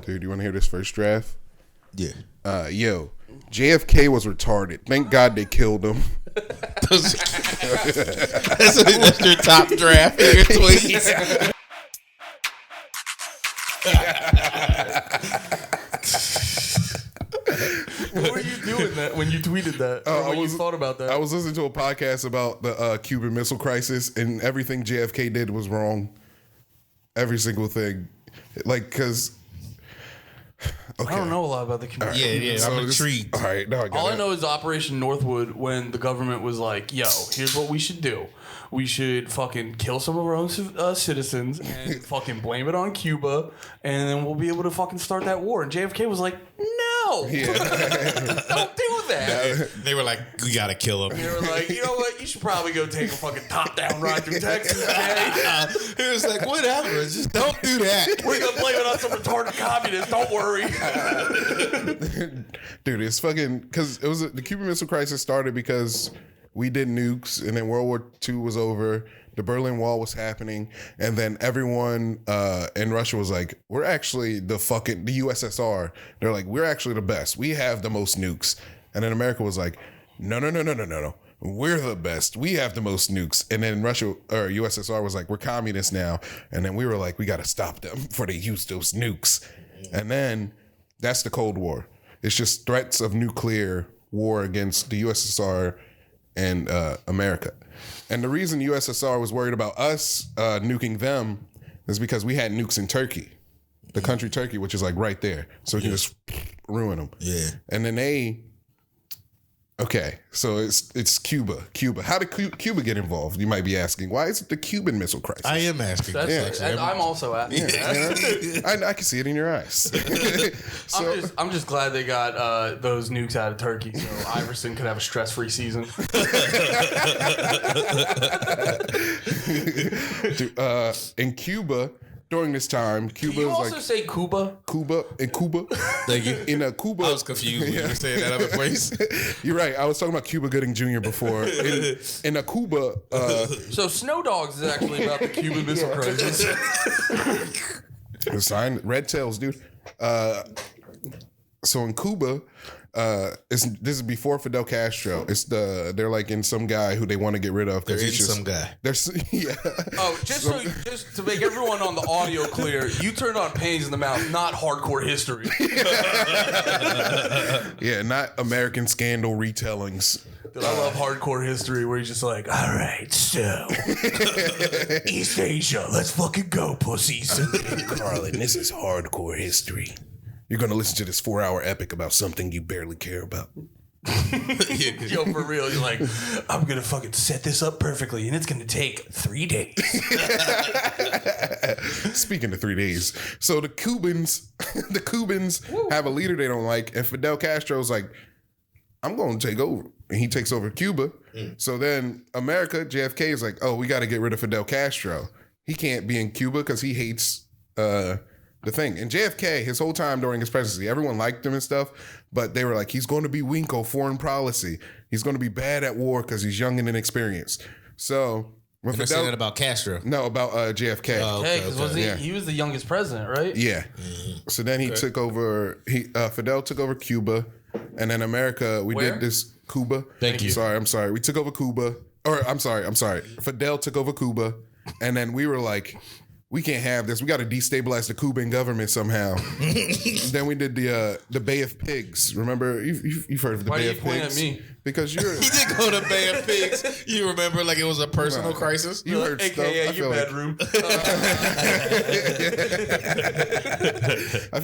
Dude, you want to hear this first draft? Yeah. JFK was retarded. Thank God they killed him. That's your top draft in your tweets. What were you doing that when you tweeted that? Or when you thought about that? I was listening to a podcast about the Cuban Missile Crisis, and everything JFK did was wrong. Every single thing. Like, because... Okay. I don't know a lot about the Cuban. Yeah, I'm intrigued. All right, no, I got All it. I know is Operation Northwood, when the government was like, yo, here's what we should do. We should fucking kill some of our own citizens and fucking blame it on Cuba, and then we'll be able to fucking start that war. And JFK was like, no, Yeah. don't do that. They were like, we gotta kill him. They were like, you know what? You should probably go take a fucking top-down ride through Texas today. He was like, whatever, just don't do that. We're going to blame it on some retarded communists. Don't worry. Dude, it's fucking... Because it was the Cuban Missile Crisis started because... we did nukes, and then World War II was over. The Berlin Wall was happening, and then everyone in Russia was like, "We're actually the USSR." They're like, "We're actually the best. We have the most nukes." And then America was like, "No. We're the best. We have the most nukes." And then Russia or USSR was like, "We're communists now." And then we were like, "We got to stop them before they use those nukes." And then that's the Cold War. It's just threats of nuclear war against the USSR and America. And the reason USSR was worried about us nuking them is because we had nukes in Turkey, the country Turkey, which is like right there. So we can just ruin them. Yeah. And then so it's Cuba. How did Cuba get involved? You might be asking. Why is it the Cuban Missile Crisis? I am asking. I'm also asking. I can see it in your eyes. I'm just glad they got those nukes out of Turkey so Iverson could have a stress-free season. In Cuba, during this time, Cuba Can you is also like say Cuba? Cuba. Thank you. In Cuba, I was confused when you were saying that other place. You're right. I was talking about Cuba Gooding Jr. before. In Cuba, So Snow Dogs is actually about the Cuban Missile Crisis. sign red tails, dude. So in Cuba, this is before Fidel Castro. They're like in some guy who they want to get rid of. They're in some guy. Oh, just to make everyone on the audio clear, you turned on Panties in the Mouth, not hardcore history. Yeah, not American Scandal retellings. Dude, I love hardcore history where he's just like, all right, so East Asia, let's fucking go, pussies. Carlin, this is hardcore history. You're going to listen to this 4-hour epic about something you barely care about. Yo, for real, you're like, I'm going to fucking set this up perfectly, and it's going to take 3 days. Speaking of 3 days, so the Cubans have a leader they don't like, and Fidel Castro's like, I'm going to take over. And he takes over Cuba. So then America, JFK is like, oh, we got to get rid of Fidel Castro. He can't be in Cuba because he hates the thing. And JFK, his whole time during his presidency, everyone liked him and stuff, but they were like, he's going to be Winko, foreign policy. He's going to be bad at war because he's young and inexperienced. So when They're saying that about Castro. No, about JFK. Oh, Hey, because he was the youngest president, right? Yeah. So then he took over. Fidel took over Cuba, and then America. We Where? did this Cuba. Thank you. I'm sorry. We took over Cuba. I'm sorry. Fidel took over Cuba, and then we were like, we can't have this. We got to destabilize the Cuban government somehow. Then we did the Bay of Pigs. Remember, you've heard of the Bay of Pigs? Why do you point at me? Because you're. He did go to Bay of Pigs. You remember like it was a personal crisis? You heard AKA stuff. your bedroom. I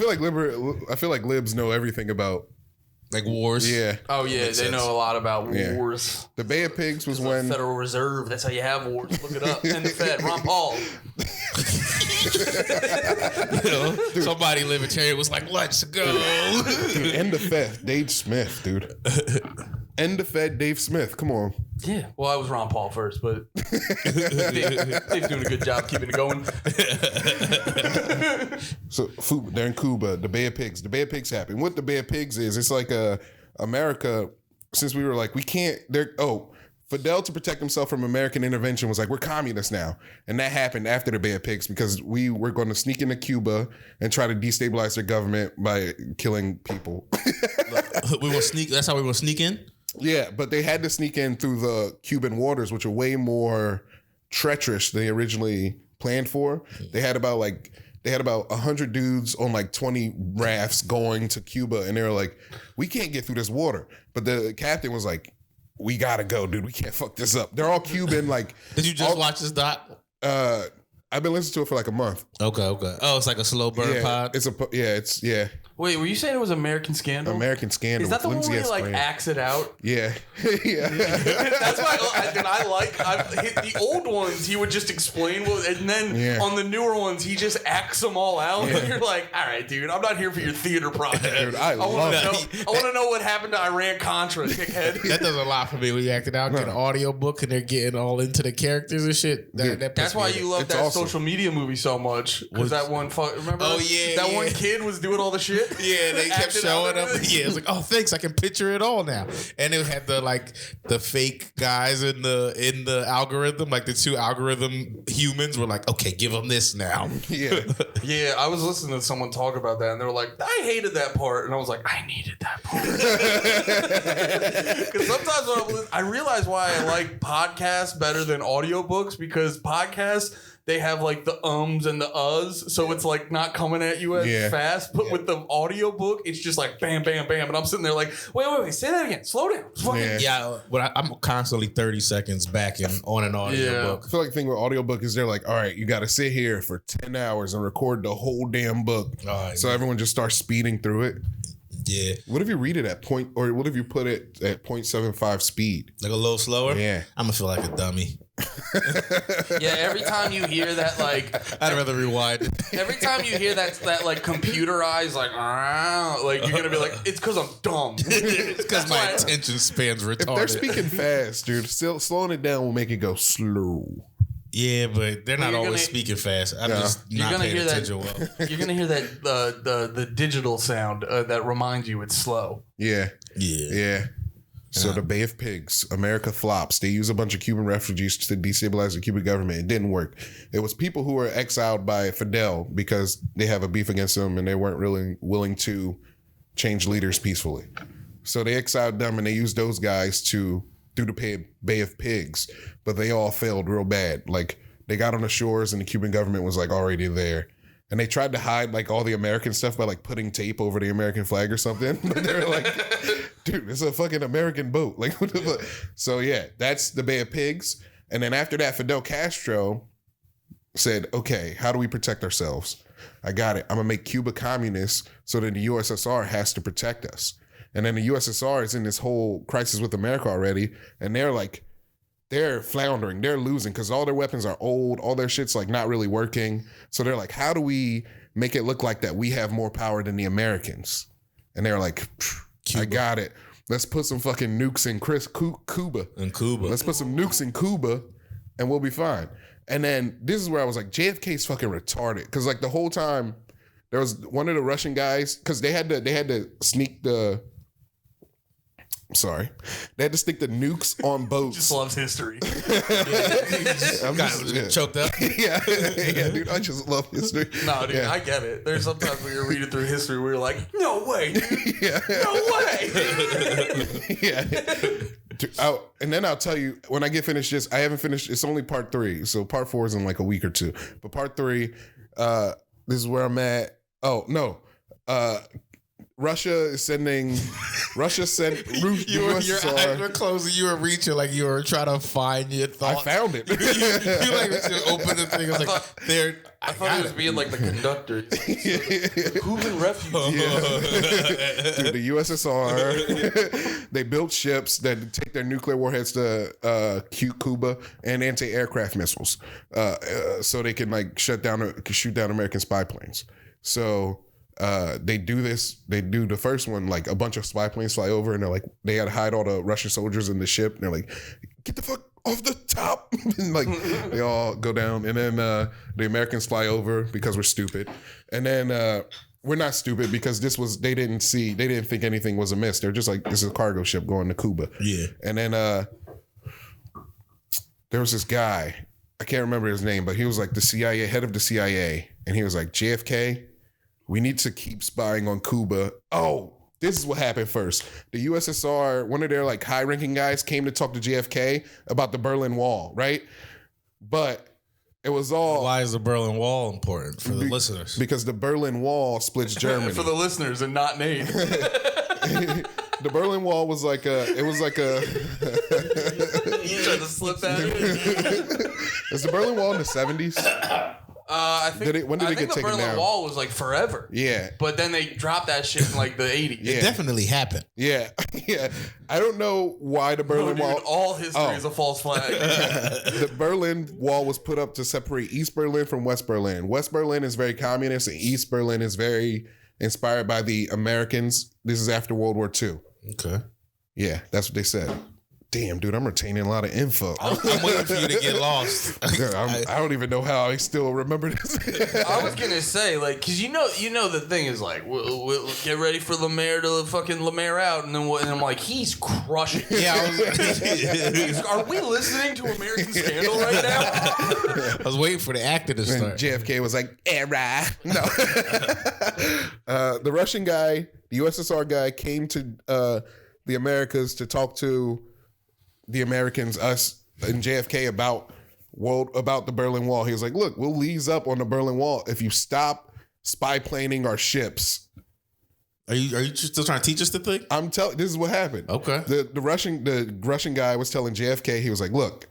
feel like libs know everything about. Like wars. Yeah. Oh, yeah, they know a lot about wars. The Bay of Pigs was when... Federal Reserve, that's how you have wars. Look it up. And the Fed, Ron Paul. Somebody libertarian was like, let's go. Dude, end the Fed, Dave Smith, dude. End the Fed, Dave Smith. Come on. Yeah. Well, I was Ron Paul first, but Dave's doing a good job keeping it going. So they're in Cuba, the Bay of Pigs. The Bay of Pigs happened. What the Bay of Pigs is, it's like America, since we were like, we can't, Fidel, to protect himself from American intervention, was like, we're communists now. And that happened after the Bay of Pigs because we were going to sneak into Cuba and try to destabilize their government by killing people. We will sneak. That's how we will sneak in. Yeah, but they had to sneak in through the Cuban waters, which are way more treacherous than they originally planned for. They had about 100 dudes on like 20 rafts going to Cuba, and they were like, we can't get through this water. But the captain was like, we gotta go, dude. We can't fuck this up. They're all Cuban. Like, did you just watch this doc? I've been listening to it for like a month. Okay. Oh, it's like a slow burn pod. It's Wait, were you saying it was American Scandal? American Scandal. Is that the one where he like acts it out? Yeah. Yeah. That's why the old ones. He would just explain and then on the newer ones, he just acts them all out. And you're like, all right, dude, I'm not here for your theater project. Dude, I want to know what happened to Iran Contra, dickhead. That does a lot for me when you acted out, get an audio book, and they're getting all into the characters and shit. That's why you love that awesome. Social media movie so much. Because that one, remember? Oh yeah, that one kid was doing all the shit. Yeah, they kept showing up. Yeah, it's like, oh, thanks, I can picture it all now. And it had the fake guys in the algorithm, like the two algorithm humans were like, okay, give them this now. Yeah, yeah. I was listening to someone talk about that, and they were like, I hated that part, and I was like, I needed that part. Because sometimes I realize why I like podcasts better than audiobooks, because podcasts, they have like the ums and the uhs, so it's like not coming at you as fast. But with the audiobook, it's just like bam, bam, bam. And I'm sitting there like, wait, say that again. Slow down. I'm constantly 30 seconds back on an audiobook. I feel like the thing with audiobook is they're like, all right, you got to sit here for 10 hours and record the whole damn book. So everyone just starts speeding through it. Yeah. What if you read it or what if you put it at 0.75 speed? Like a little slower? Yeah. I'm going to feel like a dummy. Yeah, every time you hear that, like, I'd rather rewind. Every time you hear that like computerized, like you're gonna be like, it's because I'm dumb. It's because my attention span's retarded. If they're speaking fast, dude, still slowing it down will make it go slow. Yeah, but they're not always speaking fast. I'm just not paying attention well. You're gonna hear that the digital sound that reminds you it's slow. Yeah. So the Bay of Pigs, America flops. They use a bunch of Cuban refugees to destabilize the Cuban government. It didn't work. It was people who were exiled by Fidel because they have a beef against him and they weren't really willing to change leaders peacefully. So they exiled them and they used those guys to do the Bay of Pigs, but they all failed real bad. Like, they got on the shores and the Cuban government was like already there. And they tried to hide like all the American stuff by like putting tape over the American flag or something. But they were like, dude, it's a fucking American boat. Like, what the fuck? So yeah, that's the Bay of Pigs. And then after that, Fidel Castro said, okay, how do we protect ourselves? I got it. I'm gonna make Cuba communist so that the USSR has to protect us. And then the USSR is in this whole crisis with America already. And they're floundering. They're losing because all their weapons are old. All their shit's like not really working. So they're like, how do we make it look like that we have more power than the Americans? And they're like, I got it. Let's put some fucking nukes in Cuba. Let's put some nukes in Cuba and we'll be fine. And then this is where I was like, JFK's fucking retarded. Because like the whole time there was one of the Russian guys, because they had to sneak the... Sorry. They had to stick the nukes on boats. Just loves history. I'm just choked up. Yeah, dude. I just love history. No, dude, I get it. There's sometimes when you're reading through history where you're like, no way, dude. No way. Yeah. Dude, and then I'll tell you, when I get finished this, I haven't finished, it's only part 3. So part 4 is in like a week or 2. But part 3, this is where I'm at. Oh, no. Russia sent your eyes were closed and you were reaching like you were trying to find your thought. I found it. you like just opened the thing. I was like, there. I thought he was being like the conductor. Cuban refugees. Dude, the USSR, they built ships that take their nuclear warheads to Cuba and anti-aircraft missiles, so they can like shoot down American spy planes. So. They do this. They do the first one, like a bunch of spy planes fly over, and they're like, they had to hide all the Russian soldiers in the ship. And they're like, get the fuck off the top, and like they all go down. And then the Americans fly over because we're stupid. And then we're not stupid because they didn't think anything was amiss. They're just like, this is a cargo ship going to Cuba. Yeah. And then there was this guy, I can't remember his name, but he was like the CIA, head of the CIA. And he was like, JFK, we need to keep spying on Cuba. Oh, this is what happened first. The USSR, one of their like high-ranking guys came to talk to JFK about the Berlin Wall, right? But it was all... Why is the Berlin Wall important for the listeners? Because the Berlin Wall splits Germany. For the listeners and not Nate. The Berlin Wall was like a... It was like a... You tried to slip that in. Is the Berlin Wall in the 70s? I think. When did it get taken down? The Berlin Wall was like forever. Yeah. But then they dropped that shit in like the 80s. Yeah. It definitely happened. Yeah. Yeah. I don't know why the Berlin Wall... All history is a false flag. The Berlin Wall was put up to separate East Berlin from West Berlin. West Berlin is very communist and East Berlin is very inspired by the Americans. This is after World War II. Okay. Yeah, that's what they said. Damn, dude, I'm retaining a lot of info. I'm waiting for you to get lost. I don't even know how I still remember this. I was gonna say, like, cause you know, the thing is like, we'll get ready for LeMaire to fucking LeMaire out, and then and I'm like, he's crushing. Yeah, Are we listening to American Scandal right now? I was waiting for the actor to And start. JFK was like, era. No. The Russian guy, the USSR guy, came to the Americas to talk to the Americans, us, and JFK about the Berlin Wall. He was like, look, we'll ease up on the Berlin Wall if you stop spy planing our ships. Are you still trying to teach us the thing? I'm telling. This is what happened. Okay. The Russian guy was telling JFK. He was like, look,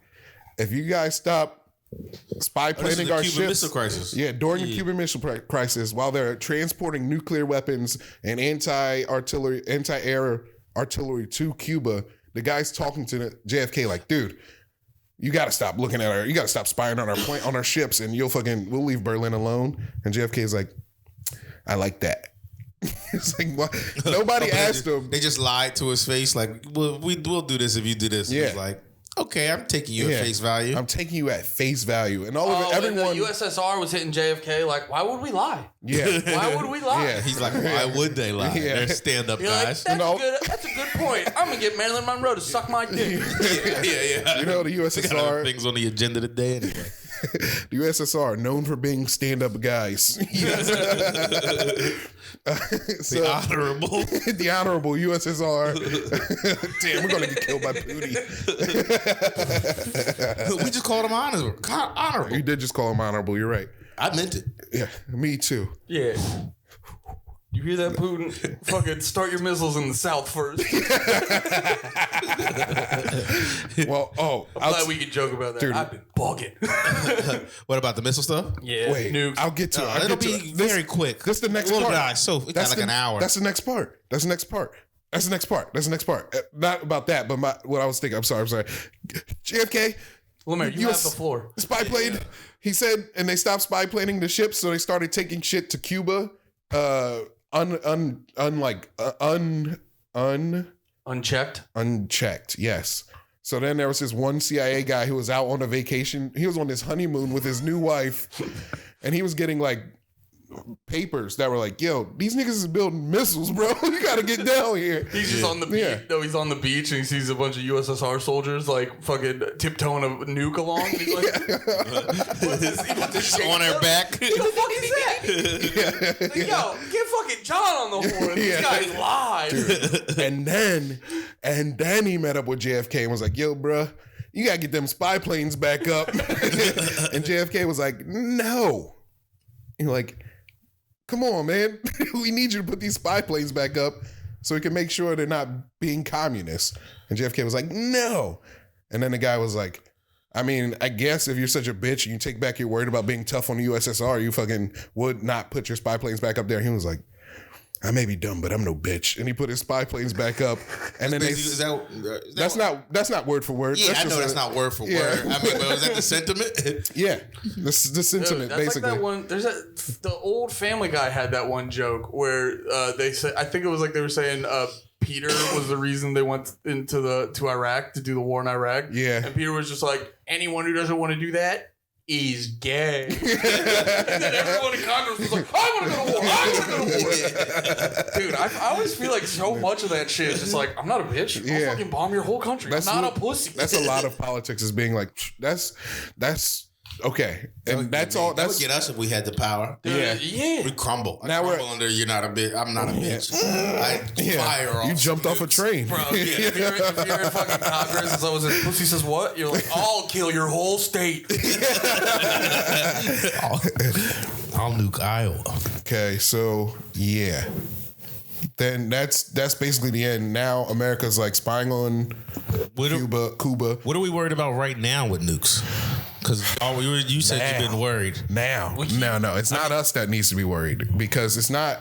if you guys stop spy planing our Cuban ships, Missile Crisis. yeah, during the Cuban Missile Crisis, while they're transporting nuclear weapons and anti-air artillery to Cuba, the guy's talking to the JFK like, dude, you got to stop looking at you got to stop spying on our ships, and we'll leave Berlin alone. And JFK is like, I like that. It's like, what? Nobody asked him. They just lied to his face, like, we'll do this if you do this. Yeah. He's like, okay, I'm taking you at face value. I'm taking you at face value. And all of it, When everyone. the USSR was hitting JFK, like, why would we lie? Yeah. Why would we lie? Yeah. He's like, why would they lie? Yeah. They're stand-up You're like, guys. that's a good point. I'm gonna get Marilyn Monroe to suck my dick. yeah. You know, the USSR. Things on the agenda today anyway. The USSR, known for being stand-up guys. The honorable. The honorable USSR. Damn, we're going to get killed by Pootie. We just called him honorable. You did just call him honorable. You're right. I meant it. Yeah, me too. Yeah. You hear that, Putin? Fucking start your missiles in the south first. Well, I'm glad we could joke about that. Dude. I've been bugging. What about the missile stuff? Yeah. wait, Nukes. I'll get to it. I'll It'll get to be it. very quick. This is the next Little part. guy, so we got like an hour. That's the next part. That's the next part. Not about that, but what I was thinking. I'm sorry. JFK. LeMaire, you have the floor. Spy plane. He said, and they stopped spy planing the ships, so they started taking shit to Cuba. Unchecked. Yes. So then there was this one CIA guy who was out on a vacation. He was on his honeymoon with his new wife, and he was getting like papers that were like, yo, these niggas is building missiles, bro. You gotta get down here. He's just on the beach. Yeah. No, he's on the beach and he sees a bunch of USSR soldiers like fucking tiptoeing a nuke along. And he's like, what's this? He puts his shit on their back. What the fuck is that? Like, yo, get fucking John on the horn. These guys lied. Dude. And then he met up with JFK and was like, yo, bro, you gotta get them spy planes back up. And JFK was like, no. And you're like, come on, man. We need you to put these spy planes back up so we can make sure they're not being communists. And JFK was like, no. And then the guy was like, I mean, I guess if you're such a bitch and you take back your word about being tough on the USSR, you fucking would not put your spy planes back up there. He was like, I may be dumb, but I'm no bitch. And he put his spy planes back up. And then that's not word for word. Yeah, I know that's not word for word. I mean, but was that the sentiment? Yeah, the sentiment, that's basically. like that one. The old Family Guy had that one joke where they said, I think it was like they were saying Peter was the reason they went to Iraq to do the war in Iraq. Yeah, and Peter was just like, anyone who doesn't want to do that is gay. And then everyone in Congress was like, I want to go to war. I want to go to war. Dude, I always feel like so much of that shit is just like, I'm not a bitch. I'll fucking bomb your whole country. I'm not a pussy. That's a lot of politics is being like, that's okay. And that's all. That would get us if we had the power. Dude, yeah. We crumble. Now crumble under you're not a bitch. I'm not a bitch. I fire off. You jumped off a train. Bro, if you're in fucking Congress and someone says, pussy says what? You're like, I'll kill your whole state. I'll nuke Iowa. Okay, so yeah. Then that's basically the end. Now America's like spying on Cuba. What are we worried about right now with nukes? Because you said you've been worried. No, it's not us that needs to be worried because it's not.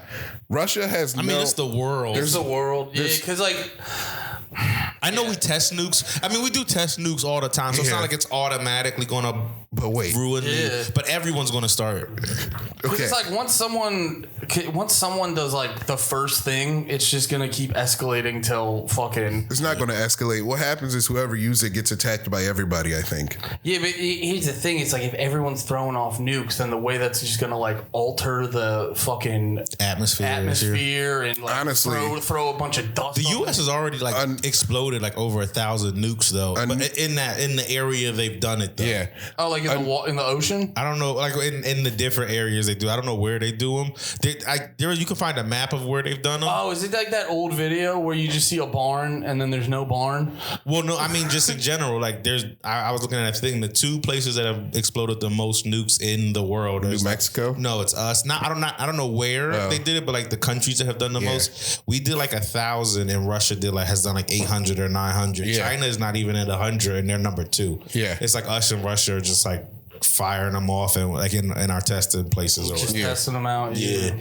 Russia has. I mean, it's the world. There's the world. Yeah, because like. I know we test nukes. I mean, we do test nukes all the time, so it's not like it's automatically going to ruin me. But everyone's going to start. Okay. It's like once someone does like the first thing, it's just going to keep escalating till fucking. It's not going to escalate. What happens is whoever uses it gets attacked by everybody, I think. Yeah, but here's the thing. It's like if everyone's throwing off nukes, then the way that's just going to like alter the fucking atmosphere and like honestly throw a bunch of dust. The U.S. has already like exploded like over 1,000 nukes though, but in the area they've done it though. Yeah. Oh, like in the ocean? I don't know, like in the different areas they do. I don't know where they do them. You can find a map of where they've done them. Oh, is it like that old video where you just see a barn and then there's no barn? Well, no, I mean just in general. Like I was looking at that thing. The two places that have exploded the most nukes in the world. New Mexico? No, it's us. I don't know where they did it, but like the countries that have done the most. We did like 1,000, and Russia has done like 800 or 900. Yeah. China is not even at 100, and they're number 2. Yeah, it's like us and Russia are just like firing them off and like in our tested places, just testing them out. Yeah,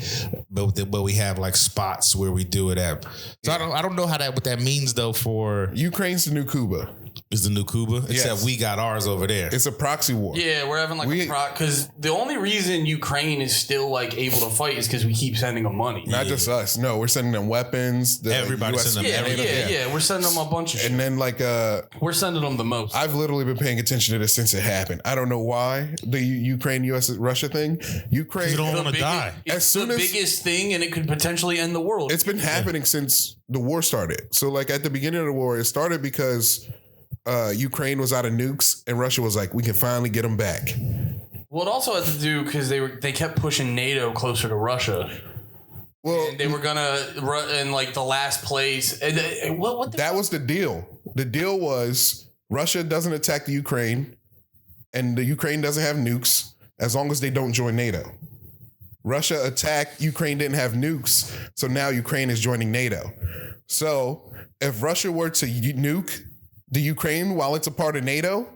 but we have like spots where we do it at. So I don't know what that means though. For Ukraine's the new Cuba. Is the new Cuba? Except we got ours over there. It's a proxy war. Yeah, we're having like because the only reason Ukraine is still like able to fight is because we keep sending them money. Not just us. No, we're sending them weapons. Everybody's sending them everything. Yeah, we're sending them a bunch of shit. And then like we're sending them the most. I've literally been paying attention to this since it happened. I don't know why. The Ukraine US Russia thing. Ukraine, you don't want to die. It's the biggest thing, and it could potentially end the world. It's been happening since the war started. So like at the beginning of the war, it started because Ukraine was out of nukes, and Russia was like, we can finally get them back. Well, it also had to do because they kept pushing NATO closer to Russia. Well, and they were gonna run in like the last place. And what that was the deal. The deal was Russia doesn't attack the Ukraine, and the Ukraine doesn't have nukes as long as they don't join NATO. Russia attacked, Ukraine didn't have nukes, so now Ukraine is joining NATO. So if Russia were to nuke the Ukraine while it's a part of NATO,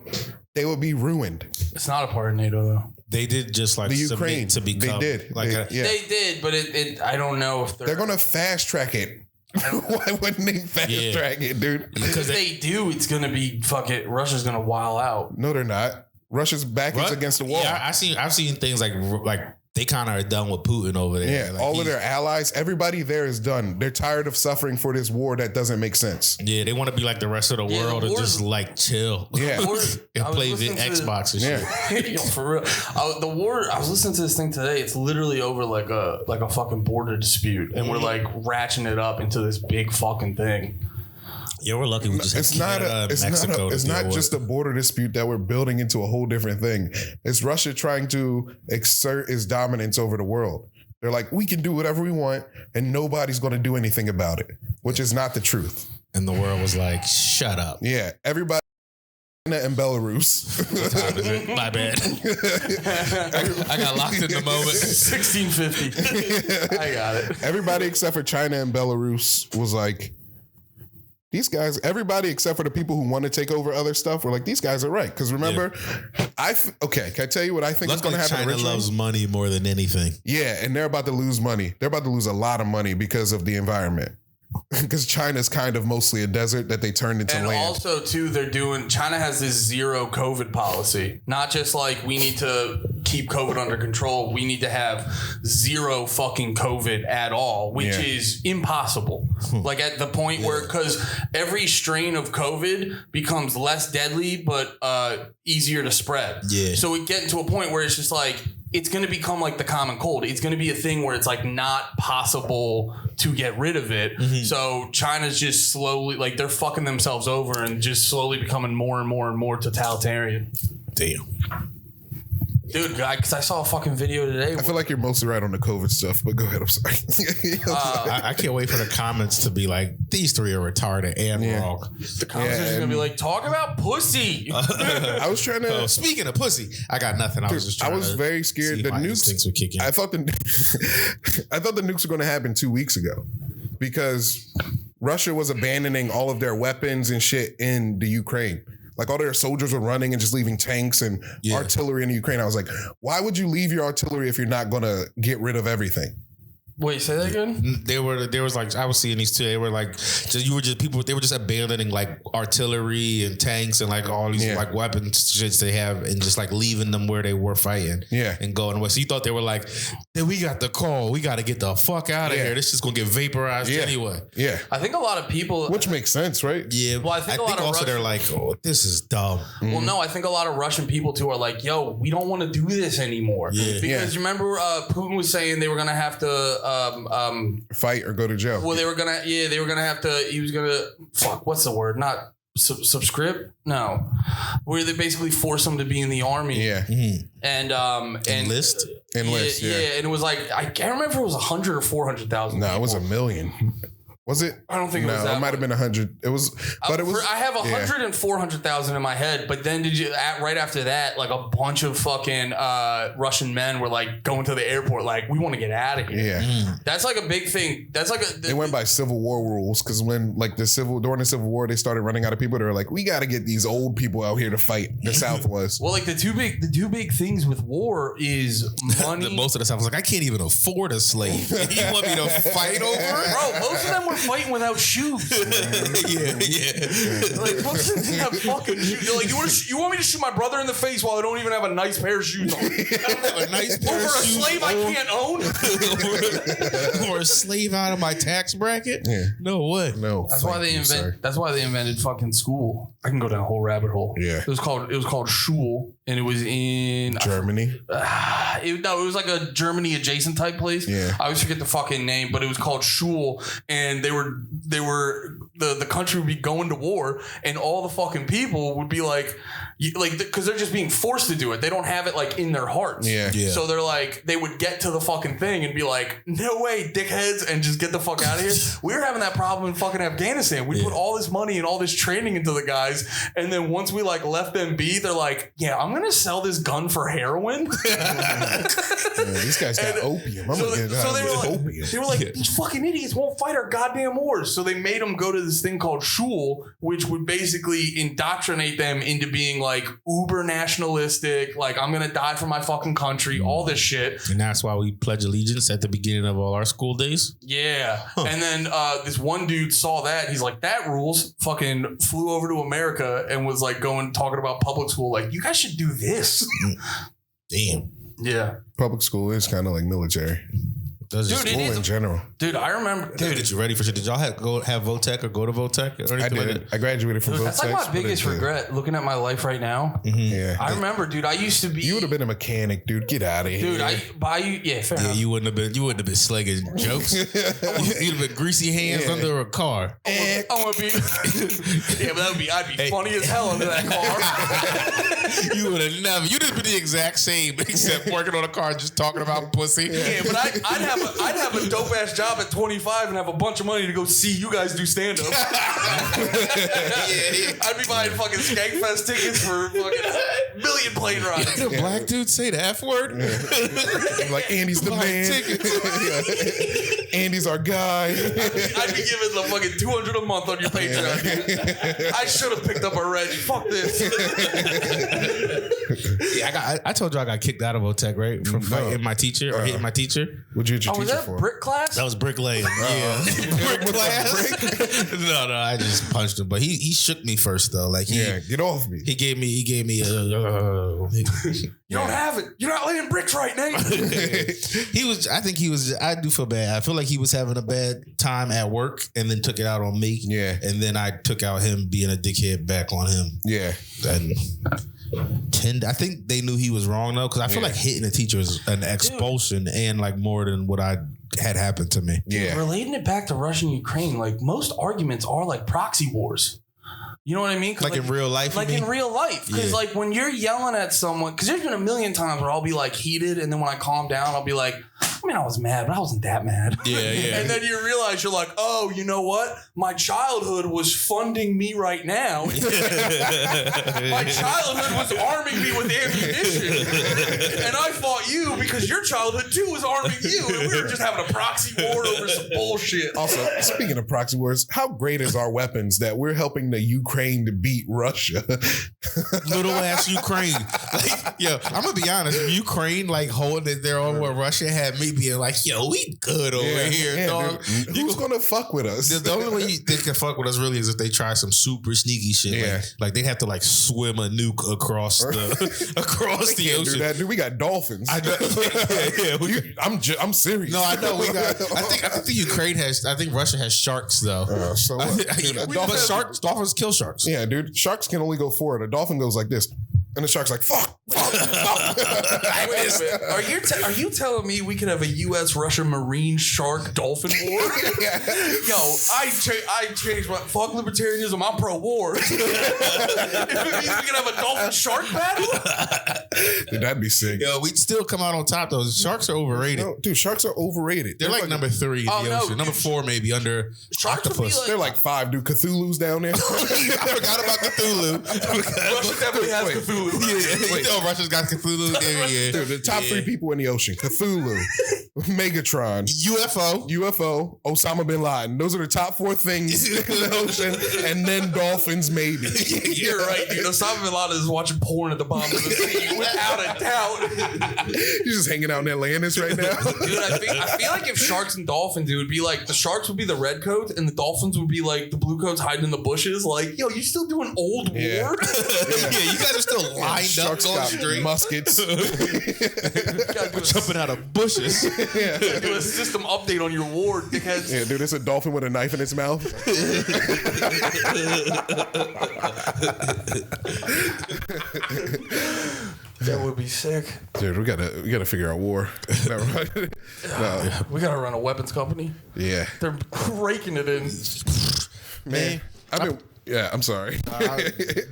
they would be ruined. It's not a part of NATO though. They did just like the Ukraine to become. They did. They did, but it I don't know if they're going to fast track it. Why wouldn't they fast track it, dude? Because if they do, it's going to be Russia's going to wild out. No, they're not. Russia's back is against the wall. Yeah, I've seen things like they kind of are done with Putin over there. Yeah, like all of their allies, everybody there is done. They're tired of suffering for this war that doesn't make sense. Yeah, they want to be like the rest of the world and just like chill. Yeah, and play Xbox and shit. Yo, for real, the war. I was listening to this thing today. It's literally over like a fucking border dispute, and we're like ratcheting it up into this big fucking thing. Yeah, we're lucky we just Mexico. It's not just a border dispute that we're building into a whole different thing. It's Russia trying to exert its dominance over the world. They're like, we can do whatever we want and nobody's going to do anything about it, which is not the truth. And the world was like, shut up. Yeah, everybody in Belarus. What time is it? My bad. I got locked in the moment. 1650. I got it. Everybody except for China and Belarus was like, these guys, everybody except for the people who want to take over other stuff, were like, these guys are right. Because remember, can I tell you what I think is going to happen? China loves money more than anything. Yeah, and they're about to lose money. They're about to lose a lot of money because of the environment. Because China's kind of mostly a desert that they turned into And land. also, too, China has this zero COVID policy. Not just like we need to keep COVID under control. We need to have zero fucking COVID at all, which is impossible. Like at the point where, because every strain of COVID becomes less deadly, but easier to spread. Yeah. So we get to a point where it's just like, it's going to become like the common cold. It's going to be a thing where it's like not possible to get rid of it. So China's just slowly, like they're fucking themselves over and just slowly becoming more and more and more totalitarian. Damn. Dude, because I saw a fucking video today. I feel like you're mostly right on the COVID stuff, but go ahead. I'm sorry. I can't wait for the comments to be like, these three are retarded and wrong. The comments are going to be like, talk about pussy. I was trying to. Speaking of pussy, I got nothing. I was just trying I was to very scared. The nukes would kick in. I thought the nukes were going to happen 2 weeks ago because Russia was abandoning all of their weapons and shit in the Ukraine. Like all their soldiers were running and just leaving tanks and artillery in the Ukraine. I was like, why would you leave your artillery if you're not going to get rid of everything? Wait, say that again? There was like, I was seeing these two. They were like, they were just abandoning like artillery and tanks and like all these like weapons shits they have and just like leaving them where they were fighting. Yeah. And going away. So you thought they were like, then we got the call. We got to get the fuck out of here. This is going to get vaporized anyway. Yeah. I think a lot of people. Which makes sense, right? Yeah. Well, I think a lot of also they're like, oh, this is dumb. Well, no, I think a lot of Russian people too are like, yo, we don't want to do this anymore. Yeah. Because remember Putin was saying they were going to have to fight or go to jail. Well, they were gonna have to. He was gonna what's the word? Not subscribe. No, where they basically force them to be in the army. Yeah, and enlist. Yeah, and it was like I can't remember if it was 100 or 400,000. No, it was 1 million. Was it? I don't think it was that. No, it might have been 100. It was, but it was. I have 100 and 400,000 in my head. But then right after that, like a bunch of fucking Russian men were like going to the airport, like we want to get out of here. Yeah, that's like a big thing. That's like they went by Civil War rules because when like during the Civil War they started running out of people. They were like, we got to get these old people out here to fight. The South was well, like the two big things with war is money. Most of the South was like, I can't even afford a slave. You want me to fight over it, bro? Most of them were fighting without shoes. Like, what's in that fucking shoes? They're like, you want me to shoot my brother in the face while I don't even have a nice pair of shoes on? I don't have a nice pair of shoes. Over a slave I can't own? Or a slave out of my tax bracket? Yeah. No way. No. That's why they invented fucking school. I can go down a whole rabbit hole. Yeah. It was called Schule, and it was in Germany. It was like a Germany adjacent type place. Yeah. I always forget the fucking name, but it was called Schule, and the country would be going to war, and all the fucking people would be like because they're just being forced to do it. They don't have it like in their hearts. Yeah. So they're like, they would get to the fucking thing and be like, no way, dickheads, and just get the fuck out of here. We were having that problem in fucking Afghanistan. We put all this money and all this training into the guys, and then once we like left them be, they're like, yeah, I'm gonna sell this gun for heroin. These guys got opium. They were like, these fucking idiots won't fight our goddamn wars. So they made them go to this thing called Schule, which would basically indoctrinate them into being like uber nationalistic, like I'm gonna die for my fucking country, all this shit. And that's why we pledge allegiance at the beginning of all our school days. Yeah. And then this one dude saw that, he's like, that rules. Fucking flew over to America and was like talking about public school, like, you guys should do this. Damn. Yeah. Public school is kind of like military. Dude, school in general. Dude, I remember. Dude, did you ready for shit? Did y'all have Votech or go to Votech or anything? I did. Like I graduated from Votech. That's like my biggest regret. Looking at my life right now. Mm-hmm. Yeah. I remember, dude. I used to be. You would have been a mechanic, dude. Get out of here. Dude, fair enough. You wouldn't have been slinging jokes. You'd have been greasy hands under a car. I want to be. Yeah, but I'd be funny as hell under that car. You would have never. You'd have been the exact same, except working on a car, just talking about pussy. Yeah, but I'd have a dope ass job at 25 and have a bunch of money to go see you guys do stand up. I'd be buying fucking Skankfest tickets for fucking million plane rides. Did a black dude say the F word? Like Andy's the man. Andy's our guy. I'd be giving the fucking $200 a month on your Patreon. I should have picked up a Reg. Fuck this. Yeah, I told you I got kicked out of OTech, right? For fighting my teacher or hitting my teacher. What'd you hit your Was teacher that for? brick class? That was bricklaying. Yeah. Brick class. No, I just punched him. But he shook me first though. Like get off me. He gave me You don't have it. You're not laying bricks right, Nate. I do feel bad. I feel like he was having a bad time at work and then took it out on me. Yeah. And then I took out him being a dickhead back on him. Yeah. And I think they knew he was wrong though, because I feel like hitting a teacher is an expulsion and like more than what I had happened to me. Yeah. Relating it back to Russia and Ukraine, like most arguments are like proxy wars. You know what I mean? Like in real life? Like in real life. Because like when you're yelling at someone, because there's been a million times where I'll be like heated and then when I calm down, I'll be like, I mean, I was mad, but I wasn't that mad. Yeah. And then you realize you're like, oh, you know what? My childhood was funding me right now. My childhood was arming me with ammunition. And I fought you because your childhood too was arming you. And we were just having a proxy war over some bullshit. Also, speaking of proxy wars, how great is our weapons that we're helping the Ukraine to beat Russia? Little ass Ukraine. Like, yo, I'm gonna be honest. Ukraine like holding it there on where Russia had me being like, yo, we good over here, dog. Dude. Who's gonna fuck with us? The only way they can fuck with us really is if they try some super sneaky shit. Yeah. Like they'd have to like swim a nuke across the Can't ocean. do that, dude. We got dolphins. I know. I'm serious. No, I know. We got. I think the Ukraine has. I think Russia has sharks though. So what? But dolphins kill sharks. Yeah, dude. Sharks can only go forward. A dolphin goes like this. And the shark's like, fuck. Wait a minute. Are you telling me we could have a U.S.-Russia marine shark dolphin war? Yo, I changed my fuck libertarianism. I'm pro-war. If it means we can have a dolphin shark battle? Dude, that'd be sick. Yo, we'd still come out on top though. Sharks are overrated. No, dude, sharks are overrated. They're like number 3 in the ocean. Number 4 maybe under octopus. They're like 5, dude. Cthulhu's down there. I forgot about Cthulhu. Russia definitely has Cthulhu. Yeah, you know Russia's got Cthulhu. Yeah. Dude, the top 3 people in the ocean: Cthulhu, Megatron, UFO, Osama bin Laden. Those are the top 4 things in the ocean, and then dolphins, maybe. You're right, dude. Osama bin Laden is watching porn at the bottom of the sea, without a doubt. He's just hanging out in Atlantis right now. Dude, I feel like if sharks and dolphins, it would be like the sharks would be the red coats, and the dolphins would be like the blue coats hiding in the bushes. Like, yo, you still doing old war? Yeah, you guys are still lined up going straight. Muskets. Jumping out of bushes. Yeah. Do a system update on your war, dickheads. Yeah, dude, it's a dolphin with a knife in its mouth. That would be sick. Dude, we gotta figure out war. No. We gotta run a weapons company. Yeah. They're raking it in. Man. I'm sorry.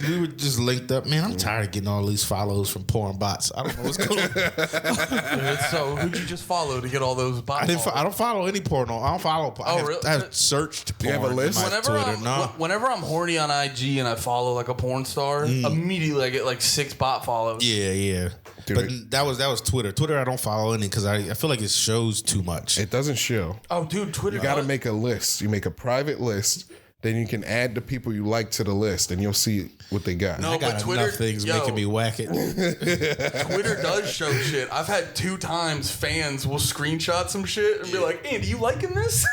We were just linked up. Man, I'm tired of getting all these follows from porn bots. I don't know what's going on. So who'd you just follow to get all those bots? I don't follow any porno. I don't follow. Really? I have searched porn. You have a list? Whenever I'm horny on IG and I follow like a porn star, immediately I get like 6 bot follows. Yeah. Dude, but that was Twitter. Twitter, I don't follow any because I feel like it shows too much. It doesn't show. Oh, dude, Twitter. You got to make a list. You make a private list. Then you can add the people you like to the list, and you'll see what they got. No, I got Twitter things making me whack it. Twitter does show shit. I've had 2 times fans will screenshot some shit and be like, "Andy, you liking this?"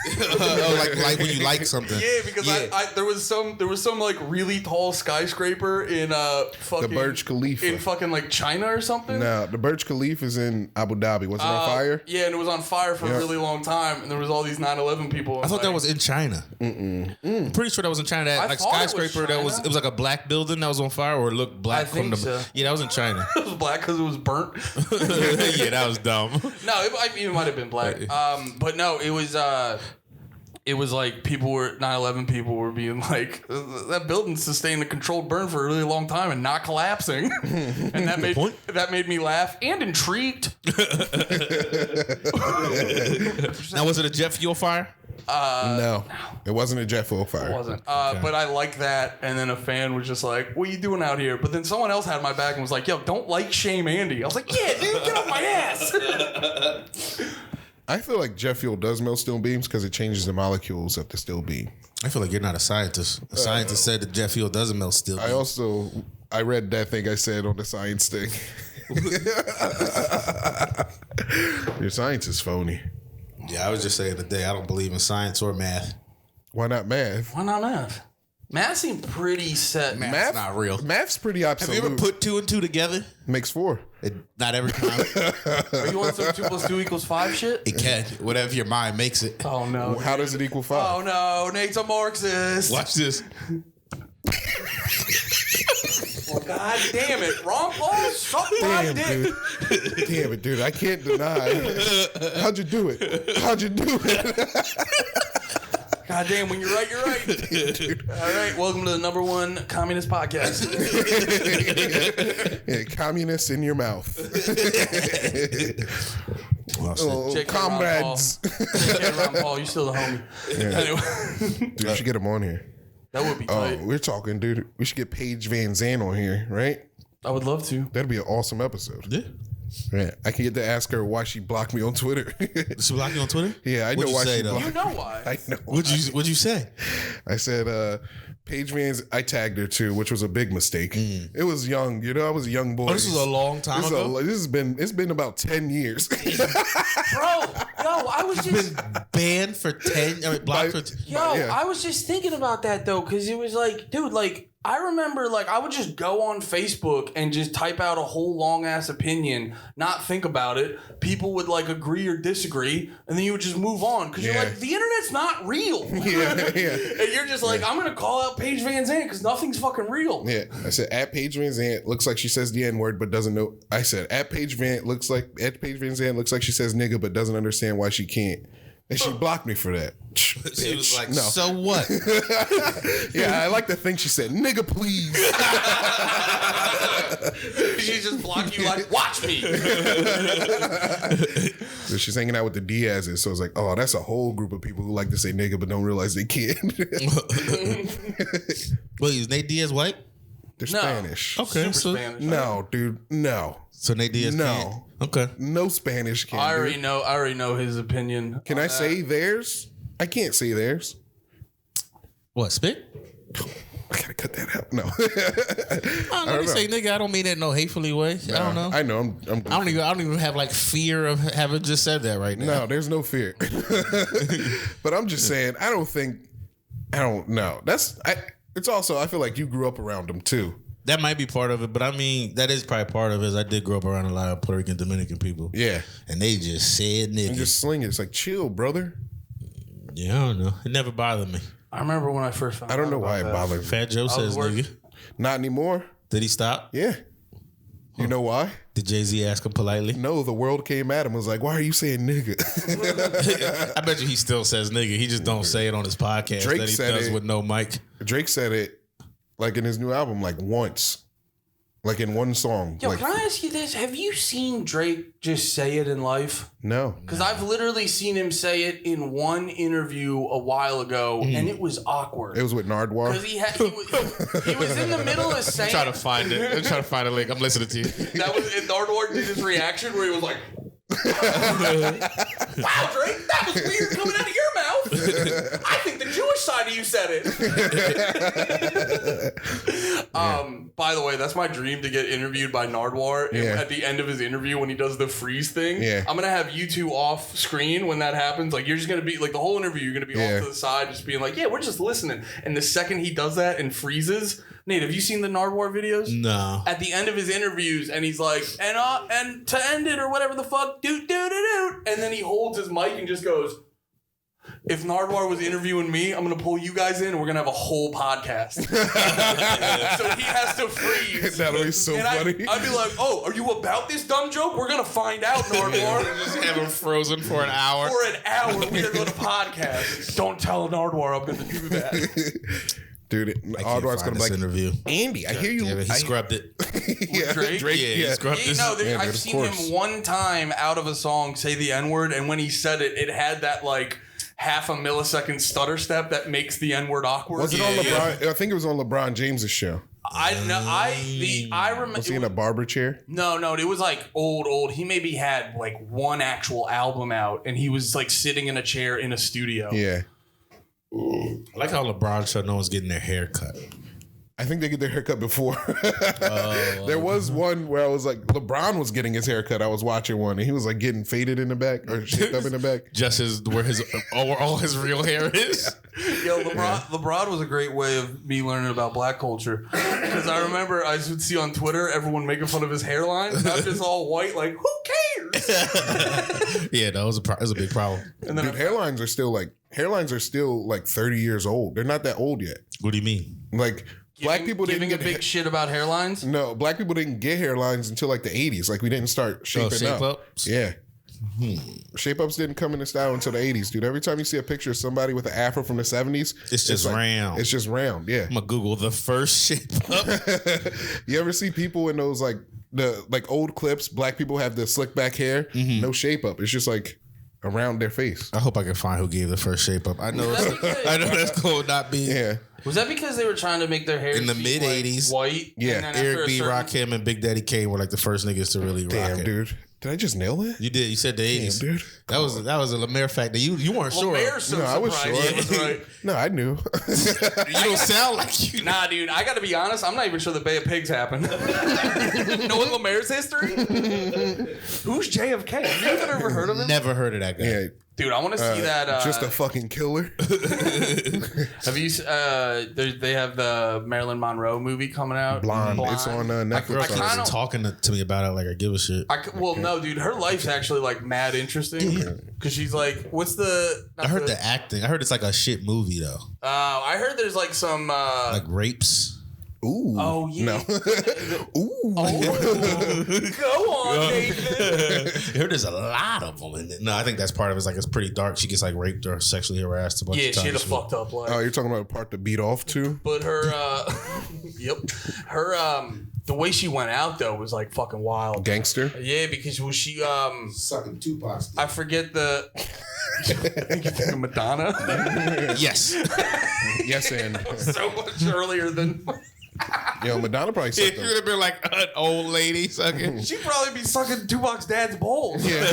like when you like something. Yeah, because I there was some like really tall skyscraper in fucking the Burj Khalifa in fucking like China or something. No, the Burj Khalifa is in Abu Dhabi. Was it on fire? Yeah, and it was on fire for a really long time, and there was all these 9/11 people. I thought that was in China. Pretty sure that was in China. That like skyscraper it was like a black building that was on fire, or it looked black from the. So. Yeah, that was in China. It was black because it was burnt. Yeah, that was dumb. No, it might have been black. But no, it was. It was like 9/11 people were being like, that building sustained a controlled burn for a really long time and not collapsing, and that made me laugh and intrigued. Now, was it a jet fuel fire? No, it wasn't a jet fuel fire. It wasn't. But I like that. And then a fan was just like, "What are you doing out here?" But then someone else had my back and was like, "Yo, don't like shame Andy." I was like, "Yeah, dude, get off my ass." I feel like jet fuel does melt steel beams because it changes the molecules of the steel beam. I feel like you're not a scientist. A scientist said that jet fuel doesn't melt steel beams. I also I read that thing I said on the science thing. Your science is phony. Yeah, I was just saying today, I don't believe in science or math. Why not math? Why not math? Math seemed pretty set. Math's not real. Math's pretty absolute. Have you ever put 2 and 2 together? Makes 4. Not every time. Are you on some 2 + 2 = 5 shit? It can. Whatever your mind makes it. Oh no. How does it equal 5? Oh no, Nate's a Marxist. Watch this. Oh, God damn it. Ron Paul, suck my Damn, dick. dude. Damn it, dude. I can't deny. How'd you do it? How'd you do it? God damn, when you're right, you're right. All right, welcome to the #1 communist podcast. Yeah, communists in your mouth. Oh, Check comrades. Okay, Ron Paul, you still the homie. Anyway, Dude, you should get him on here. that would be tight. We're talking, dude. We should get Paige Van Zandt on here, right? I would love to. That'd be an awesome episode. Yeah. Yeah, I can get to ask her why she blocked me on Twitter. Did she block you on Twitter? Yeah, I know What'd you why say, she though? blocked You know why? I know. What'd you say? I said, Paige Van's, I tagged her too, which was a big mistake. It was young, you know, I was a young boy. Oh, this was a long time ago? It's been about 10 years. Bro, yo, I was just... Banned for 10, I mean, blocked for 10. Yo, Yeah. I was just thinking about that though, because it was like, dude, like, I remember, like, I would just go on Facebook and just type out a whole long ass opinion, not think about it. People would like agree or disagree, and then you would just move on because you're Yeah. like, the internet's not real. Yeah. And you're just like, I'm gonna call out Paige Van Zandt because nothing's fucking real. Yeah, I said at Paige Van Zandt looks like she says the N word but doesn't know. I said at Paige Van Zandt looks like she says nigga but doesn't understand why she can't, and she blocked me for that. She was like, No. so what? Yeah, I like to think she said nigga please. She just blocked you like, watch me. So she's hanging out with the Diaz's, so it's like, oh, that's a whole group of people who like to say nigga but don't realize they can't. Wait, is Nate Diaz white? They're No. Spanish. Okay, Super so Spanish. No, dude, no. so Nate Diaz No. can't. Okay. No Spanish can. I dude. already know his opinion. Can on I that. say theirs? I can't say theirs. What, spit? I gotta cut that out. No. Let me say nigga, I don't mean that in no hatefully way. I don't know. I know. I'm I don't even have like fear of having just said that right now. No, there's no fear. But I'm just saying, I don't know. It's also, I feel like you grew up around them too. That might be part of it, but I mean, that is probably part of it. Is I did grow up around a lot of Puerto Rican, Dominican people. Yeah. And they just said nigga. And just sling it. It's like, chill, brother. Yeah, I don't know. It never bothered me. I remember when I first found out. I don't know about why it that. bothered me. Fat Joe says working. nigga. Not anymore. Did he stop? Yeah. You know why? Did Jay-Z ask him politely? No, the world came at him and was like, why are you saying nigga? I bet you he still says nigga. He just don't say it on his podcast Drake that he said does it. with no mic. Drake said it like in his new album, like once. Like in one song. Yo, like, can I ask you this? Have you seen Drake just say it in life? no. Because I've literally seen him say it in one interview a while ago, and it was awkward. It was with Nardwar. Because he was in the middle of saying Try to find it. I'm trying to find a link. I'm listening to you. that was and Nardwar did his reaction where he was like, "Wow, Drake, that was weird coming out of your mouth. I think the Jewish side of you said it." By the way, that's my dream to get interviewed by Nardwar. And Yeah. at the end of his interview, when he does the freeze thing, Yeah. I'm gonna have you two off screen when that happens. Like you're just gonna be like the whole interview, you're gonna be Yeah. off to the side, just being like, "Yeah, we're just listening." And the second he does that and freezes, Nate, have you seen the Nardwar videos? No. At the end of his interviews, and he's like, and to end it or whatever the fuck, doot, and then he holds his mic and just goes, if Nardwar was interviewing me, I'm gonna pull you guys in and we're gonna have a whole podcast. So he has to freeze. That'll be so And funny. I'd be like, oh, are you about this dumb joke? We're gonna find out, Nardwar. Just have him frozen for an hour. For an hour, we are gonna podcast. Don't tell Nardwar I'm gonna do that. Dude, Nardwar's going to be like, interview. Andy, I hear you. Yeah, but he scrubbed it. Yeah, Drake? Yeah, he scrubbed Yeah, this. no, Yeah, I've dude, of seen course. him one time out of a song say the N-word, and when he said it, it had that like half a millisecond stutter step that makes the N-word awkward. Was it on LeBron? I think it was on LeBron James's show. I remember. Was he in a barber chair? No, it was like old. He maybe had like one actual album out, and he was like sitting in a chair in a studio. Yeah. I like how LeBron said no one's getting their hair cut. I think they get their haircut before. There was one where I was like, LeBron was getting his haircut. I was watching one, and he was like getting faded in the back or shaped up in the back. Just where all his real hair is. Yo, LeBron was a great way of me learning about black culture. Because I remember I would see on Twitter everyone making fun of his hairline. Not just all white, like, who cares? Yeah, that was a big problem. And then hairlines are still like 30 years old. They're not that old yet. What do you mean? Like black people didn't get a big shit about hairlines. No, black people didn't get hairlines until like the 80s. Like we didn't start shaping shape up. ups? Yeah. Shape ups didn't come into style until the 80s, dude. Every time you see a picture of somebody with an afro from the 70s, it's just like, round. It's just round, yeah. I'm gonna Google the first shape up. You ever see people in those like the old clips? Black people have the slick back hair, no shape up. It's just like around their face. I hope I can find who gave the first shape up. I know that's cool. Not being. Yeah. Was that because they were trying to make their hair in the mid '80s white? Yeah. Eric B, Rakim, and Big Daddy Kane were like the first niggas to really rock it. Dude. Did I just nail that? You did. You said the '80s, dude. That was a LeMaire fact that you weren't sure. So I was sure. Yeah, that's right. No, I knew. You don't sound like you. Nah, dude. I got to be honest. I'm not even sure the Bay of Pigs happened. Knowing LeMaire's history, who's JFK? Have you ever heard of him? Never heard of that guy. Yeah. Dude, I want to see that. Just a fucking killer. Have you? They have the Marilyn Monroe movie coming out. Blonde. It's on Netflix. Girl keeps talking to me about it like I give a shit. No, dude. Her life's actually like mad interesting because she's like, what's the? I heard the acting. I heard it's like a shit movie though. I heard there's like some like rapes. Ooh. Oh yeah. No. Ooh. Oh. Go on, Nathan. I heard there's a lot of them in it. No, I think that's part of it. It's like it's pretty dark. She gets like raped or sexually harassed a bunch of times. Yeah, she had a fucked up life. Oh, you're talking about the part to beat off to? But her, yep, her, the way she went out though was like fucking wild. Gangster? Yeah, because she sucking Tupac's dick. I forget the. You think of Madonna? Yes. Yes, and So much earlier than. yo, Madonna probably sucked If you would have been like an old lady sucking. She'd probably be sucking Tupac's dad's balls. Yeah.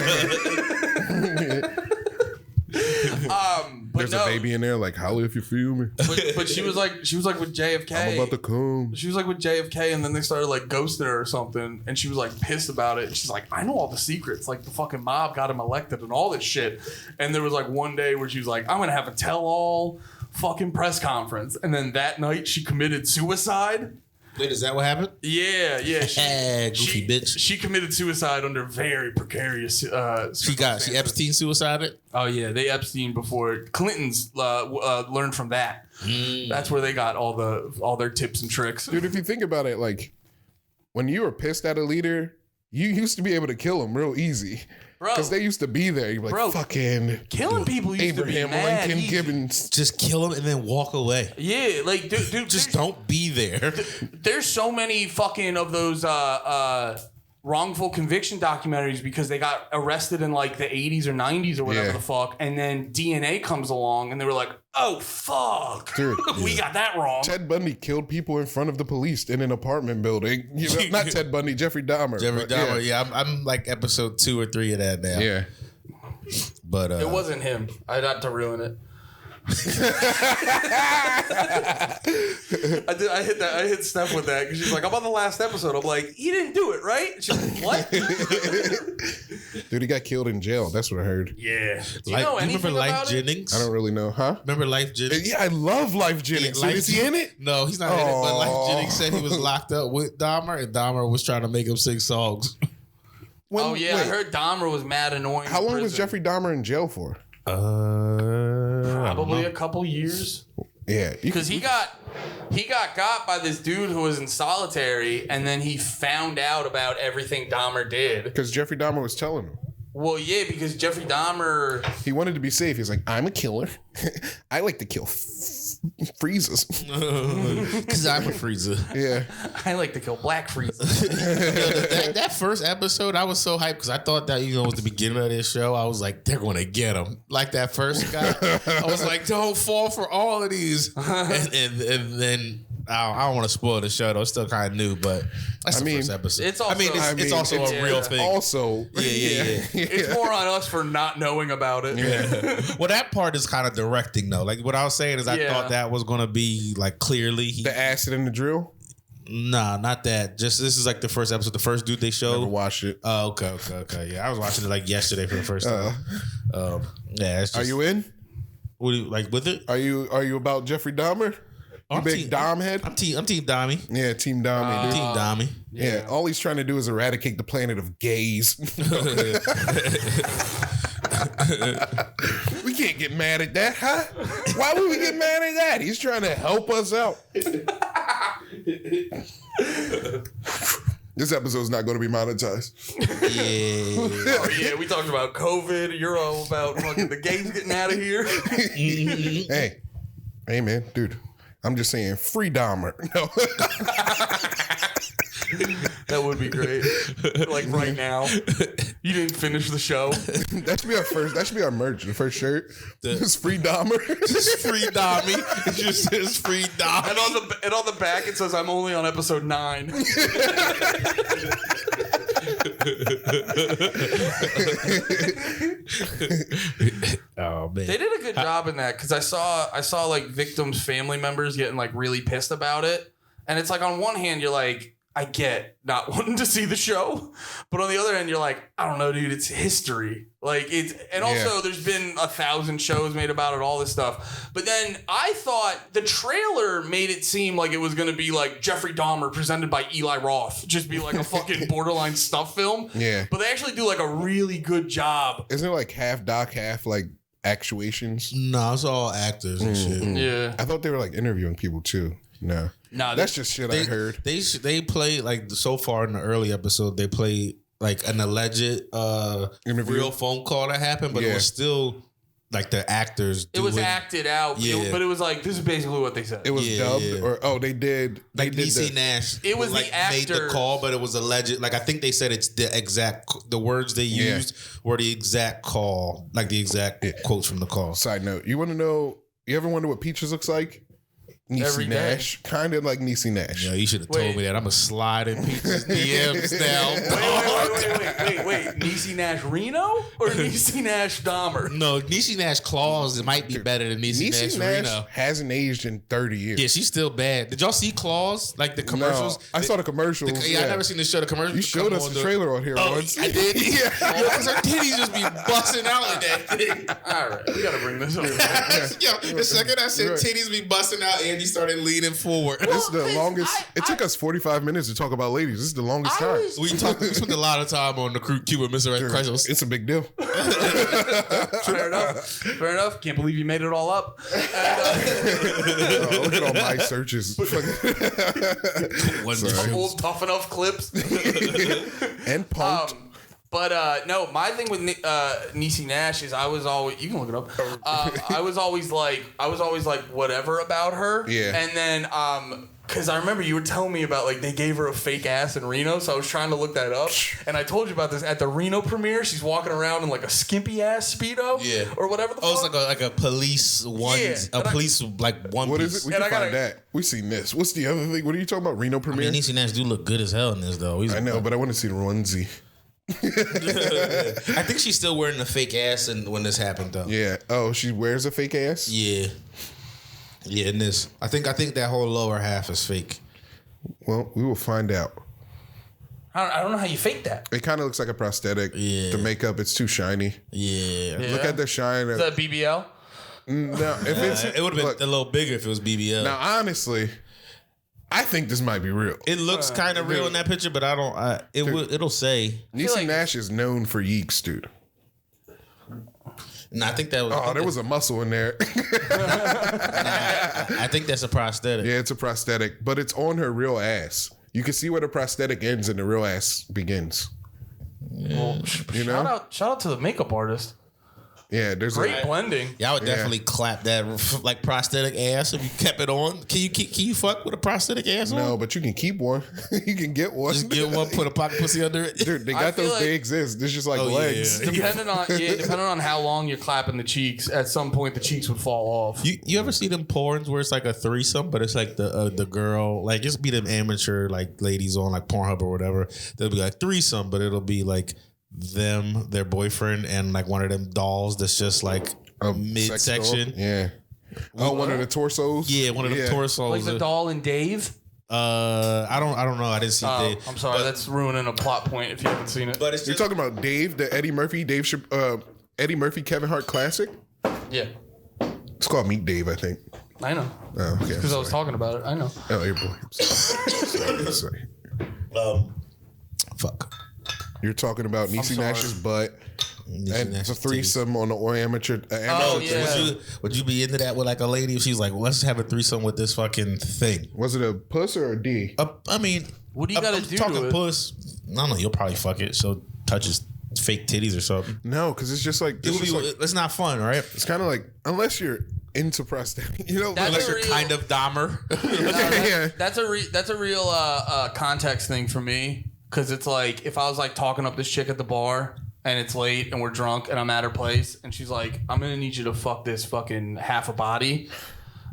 But There's a baby in there, like, holla if you feel me. But she was like with JFK. I'm about to come. She was like with JFK, and then they started like ghosting her or something, and she was like pissed about it. She's like, I know all the secrets. Like the fucking mob got him elected and all this shit. And there was like one day where she was like, I'm gonna have a tell-all fucking press conference, and then that night she committed suicide. Wait, is that what happened? Yeah. Goofy bitch. She committed suicide under very precarious. She Epstein suicided. Oh yeah, they Epstein before Clinton's learned from that. That's where they got all their tips and tricks. Dude, if you think about it, like, when you were pissed at a leader, you used to be able to kill them real easy. Because they used to be there. You're like, fucking killing people used Abraham to be mad Lincoln easy. Gibbons. Just kill him and then walk away. Yeah, like dude Just don't be there. There's so many fucking of those wrongful conviction documentaries because they got arrested in like the 80s or 90s or whatever the fuck, and then DNA comes along and they were like, oh fuck, dude, we got that wrong. Ted Bundy killed people in front of the police in an apartment building. You know, not Ted Bundy, Jeffrey Dahmer. I'm like episode 2 or 3 of that now. Yeah. But it wasn't him. I got to ruin it. I hit Steph with that because she's like, I'm on the last episode. I'm like, he didn't do it, right? She's like, what? Dude, he got killed in jail. That's what I heard. Yeah. Do you know anything remember about Life Jennings? I don't really know, huh? Remember Life Jennings? Yeah, I love Life Jennings. Yeah, Is he in it? No, he's not in it. But Life Jennings said he was locked up with Dahmer, and Dahmer was trying to make him sing songs. I heard Dahmer was mad annoying. How long was Jeffrey Dahmer in jail for? Probably a couple years. Yeah, because he got got by this dude who was in solitary, and then he found out about everything Dahmer did. Because Jeffrey Dahmer was telling him. Well, yeah, because Jeffrey Dahmer, he wanted to be safe. He's like, I'm a killer. I like to kill freezers. Because I'm a freezer. Yeah. I like to kill black freezers. that first episode, I was so hyped because I thought that, was the beginning of this show. I was like, they're going to get him. Like that first guy. I was like, don't fall for all of these. And then I don't want to spoil the show though. It's still kind of new, but that's the first episode. It's also, it's also a real thing. Also, Yeah. It's more on us for not knowing about it. Yeah. Well, that part is kind of directing though. Like what I was saying is, I thought that was gonna be like clearly the acid and the drill. Nah, not that. Just this is like the first episode, the first dude they showed. Never watched it. Oh, okay. Yeah, I was watching it like yesterday for the first time. Yeah, it's just, Are you in? What do you, like with it? Are you about Jeffrey Dahmer? You big Dom head? I'm team Dommy. Yeah, Team Dommy, dude. Team Dommy. Yeah, all he's trying to do is eradicate the planet of gays. We can't get mad at that, huh? Why would we get mad at that? He's trying to help us out. This episode's not going to be monetized. Yeah. Oh yeah, we talked about COVID. You're all about fucking the gays getting out of here. Hey, man, dude. I'm just saying, free Dahmer. No. That would be great. Like right now, you didn't finish the show. That should be our first. That should be our merch. The first shirt. It's free Dahmer. It's free Dommy. It just says free Dommy. And on the back it says I'm only on episode 9. Oh man, They did a good job in that because I saw like victims' family members getting like really pissed about it, and it's like on one hand you're like, I get not wanting to see the show, but on the other end you're like, I don't know, dude, it's history. Like it's, and also there's been 1,000 shows made about it, all this stuff. But then I thought the trailer made it seem like it was going to be like Jeffrey Dahmer presented by Eli Roth, just be like a fucking borderline stuff film. Yeah, but they actually do like a really good job. Isn't it like half doc, half like actuations? No, it's all actors and shit. Yeah, I thought they were like interviewing people too. No, that's just shit I heard. They play like so far in the early episode. They play like an alleged real phone call that happened, but it was still like the actors. It was acted out, but it was like this is basically what they said. It was dubbed, or they did. Like DC Nash, it was like the actor made the call, but it was alleged. Like I think they said it's the exact the words they used were the exact call, like the exact quotes from the call. Side note: you want to know? You ever wonder what Peaches looks like? Niecy Nash, kind of like Niecy Nash. Yeah, you should have told me that. I'm gonna slide in Peaches DMs now. Wait. Niecy Nash Reno or Niecy Nash Dahmer? No, Niecy Nash Claus might be better than Niecy Nash Reno. Hasn't aged in 30 years. Yeah, she's still bad. Did y'all see Claus? Like the commercials? No, I saw the commercials. I never seen the show. The commercials. You showed us the trailer on here once. I did. Yeah, because her titties just be busting out in that thing. All right, we gotta bring this up. Yo, the second I said titties be busting out, Andy started leaning forward. This is the longest. It took us 45 minutes to talk about ladies. This is the longest time. We spent a lot of time on the Cuban Missile Crisis. It's a big deal. Fair enough. Can't believe you made it all up. Look at all my searches. Old Tough Enough clips. And pumped. No, my thing with Niecy Nash is I was always, you can look it up. I was always like whatever about her. Yeah. And then because I remember you were telling me about like they gave her a fake ass in Reno, so I was trying to look that up. And I told you about this at the Reno premiere. She's walking around in like a skimpy ass Speedo, or whatever. It's like a police one, police like one. What piece. is it? We can find that. We've seen this. What's the other thing? What are you talking about? Reno premiere. I mean, Niecy Nash do look good as hell in this though. I know, but I want to see the onesie. I think she's still wearing the fake ass when this happened though. Yeah. Oh, she wears a fake ass? Yeah. Yeah, in this. I think that whole lower half is fake. Well, we will find out. I don't know how you fake that. It kind of looks like a prosthetic. Yeah. The makeup, it's too shiny. Yeah. Look at the shine. Is that BBL? No, if it's it would have been a little bigger if it was BBL. Now, honestly, I think this might be real. It looks kind of real in that picture, but I don't. It'll say. Niecy Nash is known for yeeks, dude. No, I think that was. Oh, there was a muscle in there. I think that's a prosthetic. Yeah, it's a prosthetic, but it's on her real ass. You can see where the prosthetic ends and the real ass begins. Well, shout out to the makeup artist. Yeah, there's Great blending. Yeah, I would definitely clap that like prosthetic ass if you kept it on. Can you fuck with a prosthetic ass on? No, but you can keep one. You can get one. Just get one, put a pocket pussy under it. Dude, they I got feel those. like- They exist. It's just like legs. yeah. Depending on how long you're clapping the cheeks, at some point the cheeks would fall off. You ever see them porns where it's like a threesome, but it's like the girl, like just be them amateur like ladies on like Pornhub or whatever. They'll be like threesome, but it'll be like them, their boyfriend, and like one of them dolls that's just like A midsection. sex doll? Yeah. Oh, one of the torsos. Yeah, one of them torsos. Like the doll in Dave. I don't know. I didn't see Oh, Dave. I'm sorry, that's ruining a plot point if you haven't seen it. But it's You're just, talking about Dave, the Eddie Murphy, Kevin Hart classic. Yeah, It's called Meet Dave, I think. I know. Oh, okay. Because I was talking about it. I know. Oh, your boy. Sorry. fuck. You're talking about Niecy sorry. Nash's butt. And it's a Nash's threesome on the amateur. Oh, yeah. Would you be into that with like a lady if she's like, well, let's have a threesome with this fucking thing? Was it a puss or a D? I mean, What do you gotta do Talking to it? puss. I don't know. You'll probably fuck it. So touch his fake titties or something. No, because it's just like, It would be. It's not fun, right? it's kind of like, unless you're into prosthetic, you know, That's like, a real- Kind of Dahmer. yeah. That's a real context thing for me, because it's like if I was like talking up this chick at the bar and it's late and we're drunk and I'm at her place and she's like, I'm gonna need you to fuck this fucking half a body.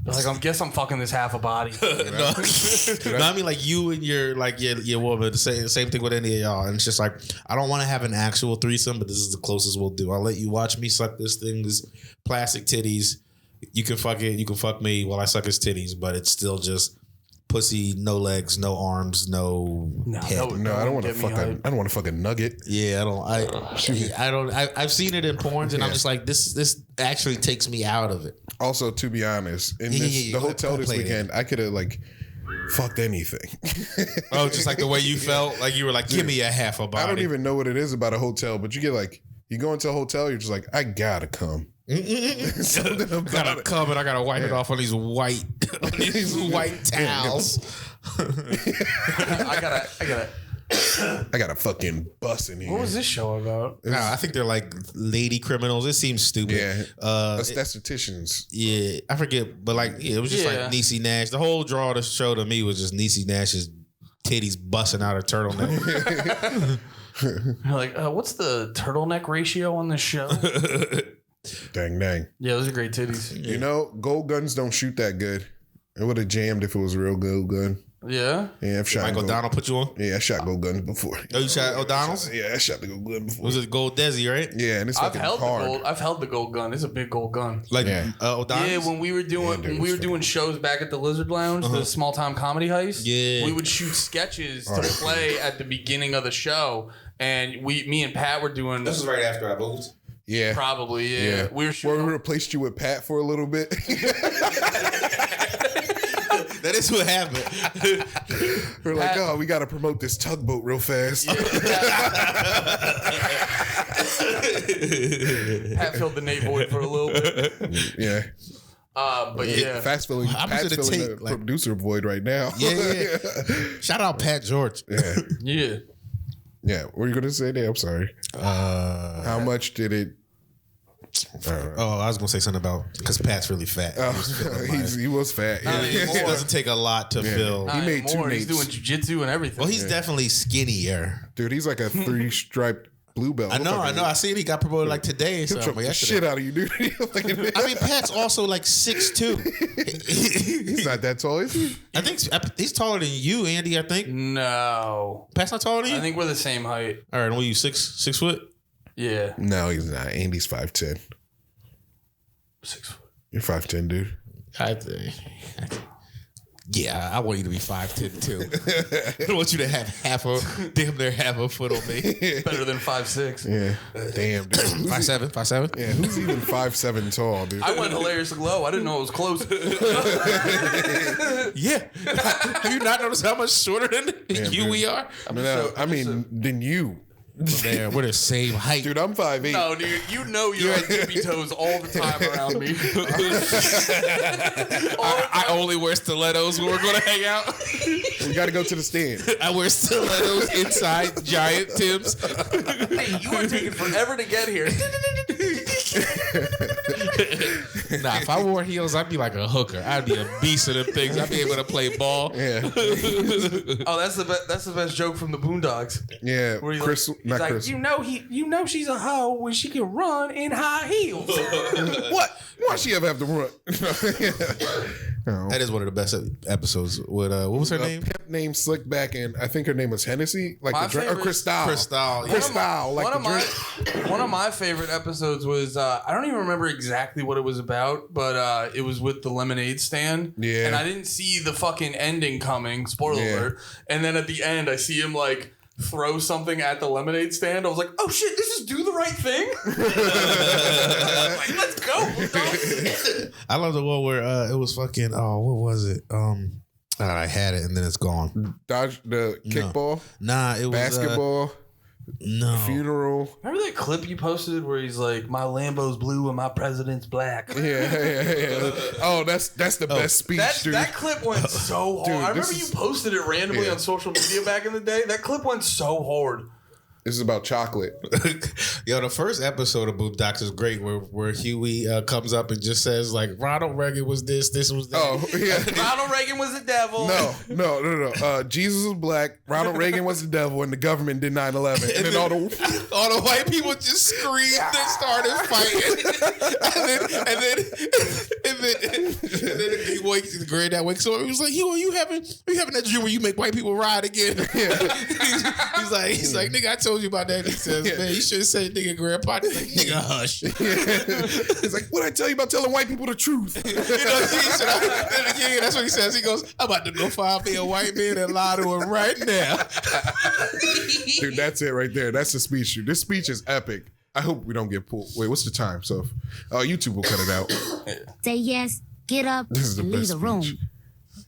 Like, I guess I'm fucking this half a body. No, I mean like you and your like your woman. The same thing with any of y'all. And it's just like I don't want to have an actual threesome, but this is the closest we'll do. I'll let you watch me suck this thing, this plastic titties. You can fuck it. You can fuck me while I suck his titties, but it's still just pussy, no legs, no arms, no head. No, I don't want to get me fuck a. hyped. I don't want to fuck a nugget. Yeah, I don't. I've seen it in porns, and I'm just like, this actually takes me out of it. Also, to be honest, in this, the hotel this weekend, I could have like fucked anything. Oh, just like the way you felt, like you were like, give me a half a body. I don't even know what it is about a hotel, but you get like, you go into a hotel, you're just like, I gotta come. Something I about gotta it. come and I gotta wipe it off on these white, white towels. I gotta. I got a fucking bus in here. What was this show about? Nah, I think they're like lady criminals. It seems stupid. Yeah, Uh, estheticians. yeah, I forget, but like, yeah, it was just Yeah. like Niecy Nash. The whole draw of the show to me was just Niecy Nash's titties busting out her turtleneck. You're like, what's the turtleneck ratio on this show? Dang. Yeah, those are great titties. You know, gold guns don't shoot that good. It would have jammed if it was a real gold gun. Yeah. Yeah, I've shot Mike gold. O'Donnell put you on? Yeah, I shot gold guns before. Oh, you shot O'Donnell's? Yeah, I shot the gold gun before. Was it Gold Desi, right? Yeah, and it's I've fucking held hard. the gold. I've held the gold gun. It's a big gold gun. Like Yeah. O'Donnell's? Yeah, when we were doing dude, it's doing shows back at the Lizard Lounge, the small time comedy heist. Yeah. we would shoot sketches to play at the beginning of the show, and me and Pat were doing This was right after I moved. Yeah. probably yeah. Yeah. We were shooting. We replaced you with Pat for a little bit. That is what happened. We're like, oh, we got to promote this tugboat real fast. Pat filled the Nate void for a little bit, Yeah. but yeah. Fast filling. How much Pat's did it filling take, the like- producer void right now. Yeah. Shout out Pat George. Yeah. Yeah. Yeah. What were you going to say there? I'm sorry. How much did it? Oh, I was gonna say something about because Pat's really fat. He was fat. Not Yeah. anymore. It doesn't take a lot to fill. Not made two anymore. He's Nates. doing jujitsu and everything. Well, he's definitely skinnier. Dude, he's like a 3-striped blue belt. I know. I seen he got promoted like today. He'll So choke the yesterday. shit out of you, dude. I mean, Pat's also like 6'2". He's not that tall, is he? I think he's taller than you, Andy. I think No. Pat's not taller than you. I think we're the same height. All right, what are you 6 foot? Yeah. No, he's not. Andy's 5'10". 6 foot. You're 5'10", dude. I think. Yeah, I want you to be 5'10" too. I don't want you to have damn near half a foot on me. Better than 5'6". Yeah. Damn, dude. 5'7". Yeah, who's even 5'7" tall, dude? I went hilariously low. I didn't know it was close. Yeah. Have you not noticed how much shorter than you we are? Than you. Man, we're the same height. Dude, I'm 5'8". No, dude, you know you're at tippy toes all the time around me. I only wear stilettos when we're going to hang out. We got to go to the stand. I wear stilettos inside giant Timbs. Hey, you were taking forever to get here. Nah, if I wore heels, I'd be like a hooker. I'd be a beast of them things. I'd be able to play ball. Yeah. Oh, that's the best joke from the Boondocks. Yeah. Where he's Chris, like, not Chris. you know she's a hoe when she can run in high heels. What? Why she ever have to run? No. That is one of the best episodes. With what was her name? Pimp named Slickback, and I think her name was Hennessy, like My the drink, or favorite- Cristal. Cristal. Cristal, like the drink. One of my favorite episodes was I don't even remember exactly what it was about, but it was with the lemonade stand. Yeah. And I didn't see the fucking ending coming. Spoiler alert. And then at the end, I see him like throw something at the lemonade stand. I was like, oh shit, this is Do the Right Thing. Like, let's go. I love the one where it was fucking. Oh, what was it? I had it and then it's gone. Dodge the kickball, Nah, it was basketball, no. funeral. Remember that clip you posted where he's like, my Lambo's blue and my president's black? Yeah. Oh, that's the best speech, dude. That clip went so hard. Dude, I remember this you posted it randomly on social media back in the day. That clip went so hard. This is about chocolate. Yo, the first episode of Boondocks is great, where Huey comes up and just says like Ronald Reagan was this was that. Oh, yeah. Ronald Reagan was the devil. No. Jesus was black. Ronald Reagan was the devil, and the government did 9/11. And then all the white people just screamed and started fighting. and then he wakes, the granddad wakes up. He was like, you having that dream where you make white people ride again? Yeah. he's like, nigga, I told you about that. He says, man, you should have said nigga grandpa. He's like, nigga, hush. He's like, what'd I tell you about telling white people the truth? You know, that's what he says. He goes, I'm about to go find me a white man and lie to him right now. Dude, that's it right there. That's the speech. This speech is epic. I hope we don't get pulled. Wait, what's the time? So, YouTube will cut it out. Say yes, get up, This is the and leave best the room. speech.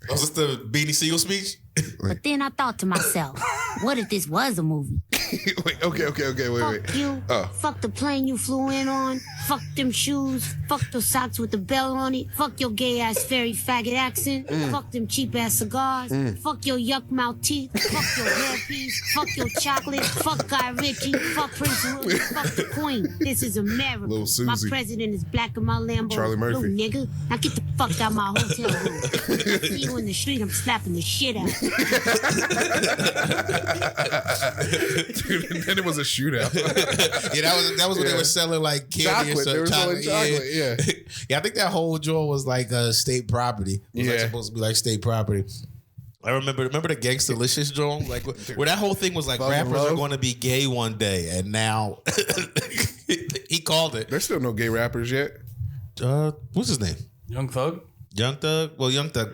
Was this the Beanie Siegel speech? But then I thought to myself, what if this was a movie? Wait, okay, wait. Fuck you. Fuck the plane you flew in on. Fuck them shoes. Fuck those socks with the bell on it. Fuck your gay ass fairy faggot accent. Fuck them cheap ass cigars. Fuck your yuck mouth teeth. Fuck your hairpiece. Fuck your chocolate. Fuck Guy Ritchie. Fuck Prince William. Fuck the Queen. This is America. Little Susie. My president is black and my Lambo. Charlie Murphy. Blue, nigga. Now get the fuck out my hotel room. See you in the street, I'm slapping the shit out. Dude, and then it was a shootout. Yeah, that was when they were selling like candy Chocolate. They were selling chocolate, yeah. Yeah, I think that whole joint was like state property. It was like supposed to be like state property. I remember the Gangstalicious joint, like where that whole thing was like Love and rappers are Love. going to be gay one day, and now he called it. There's still no gay rappers yet. What's his name? Young Thug. Young Thug. Well, Young Thug.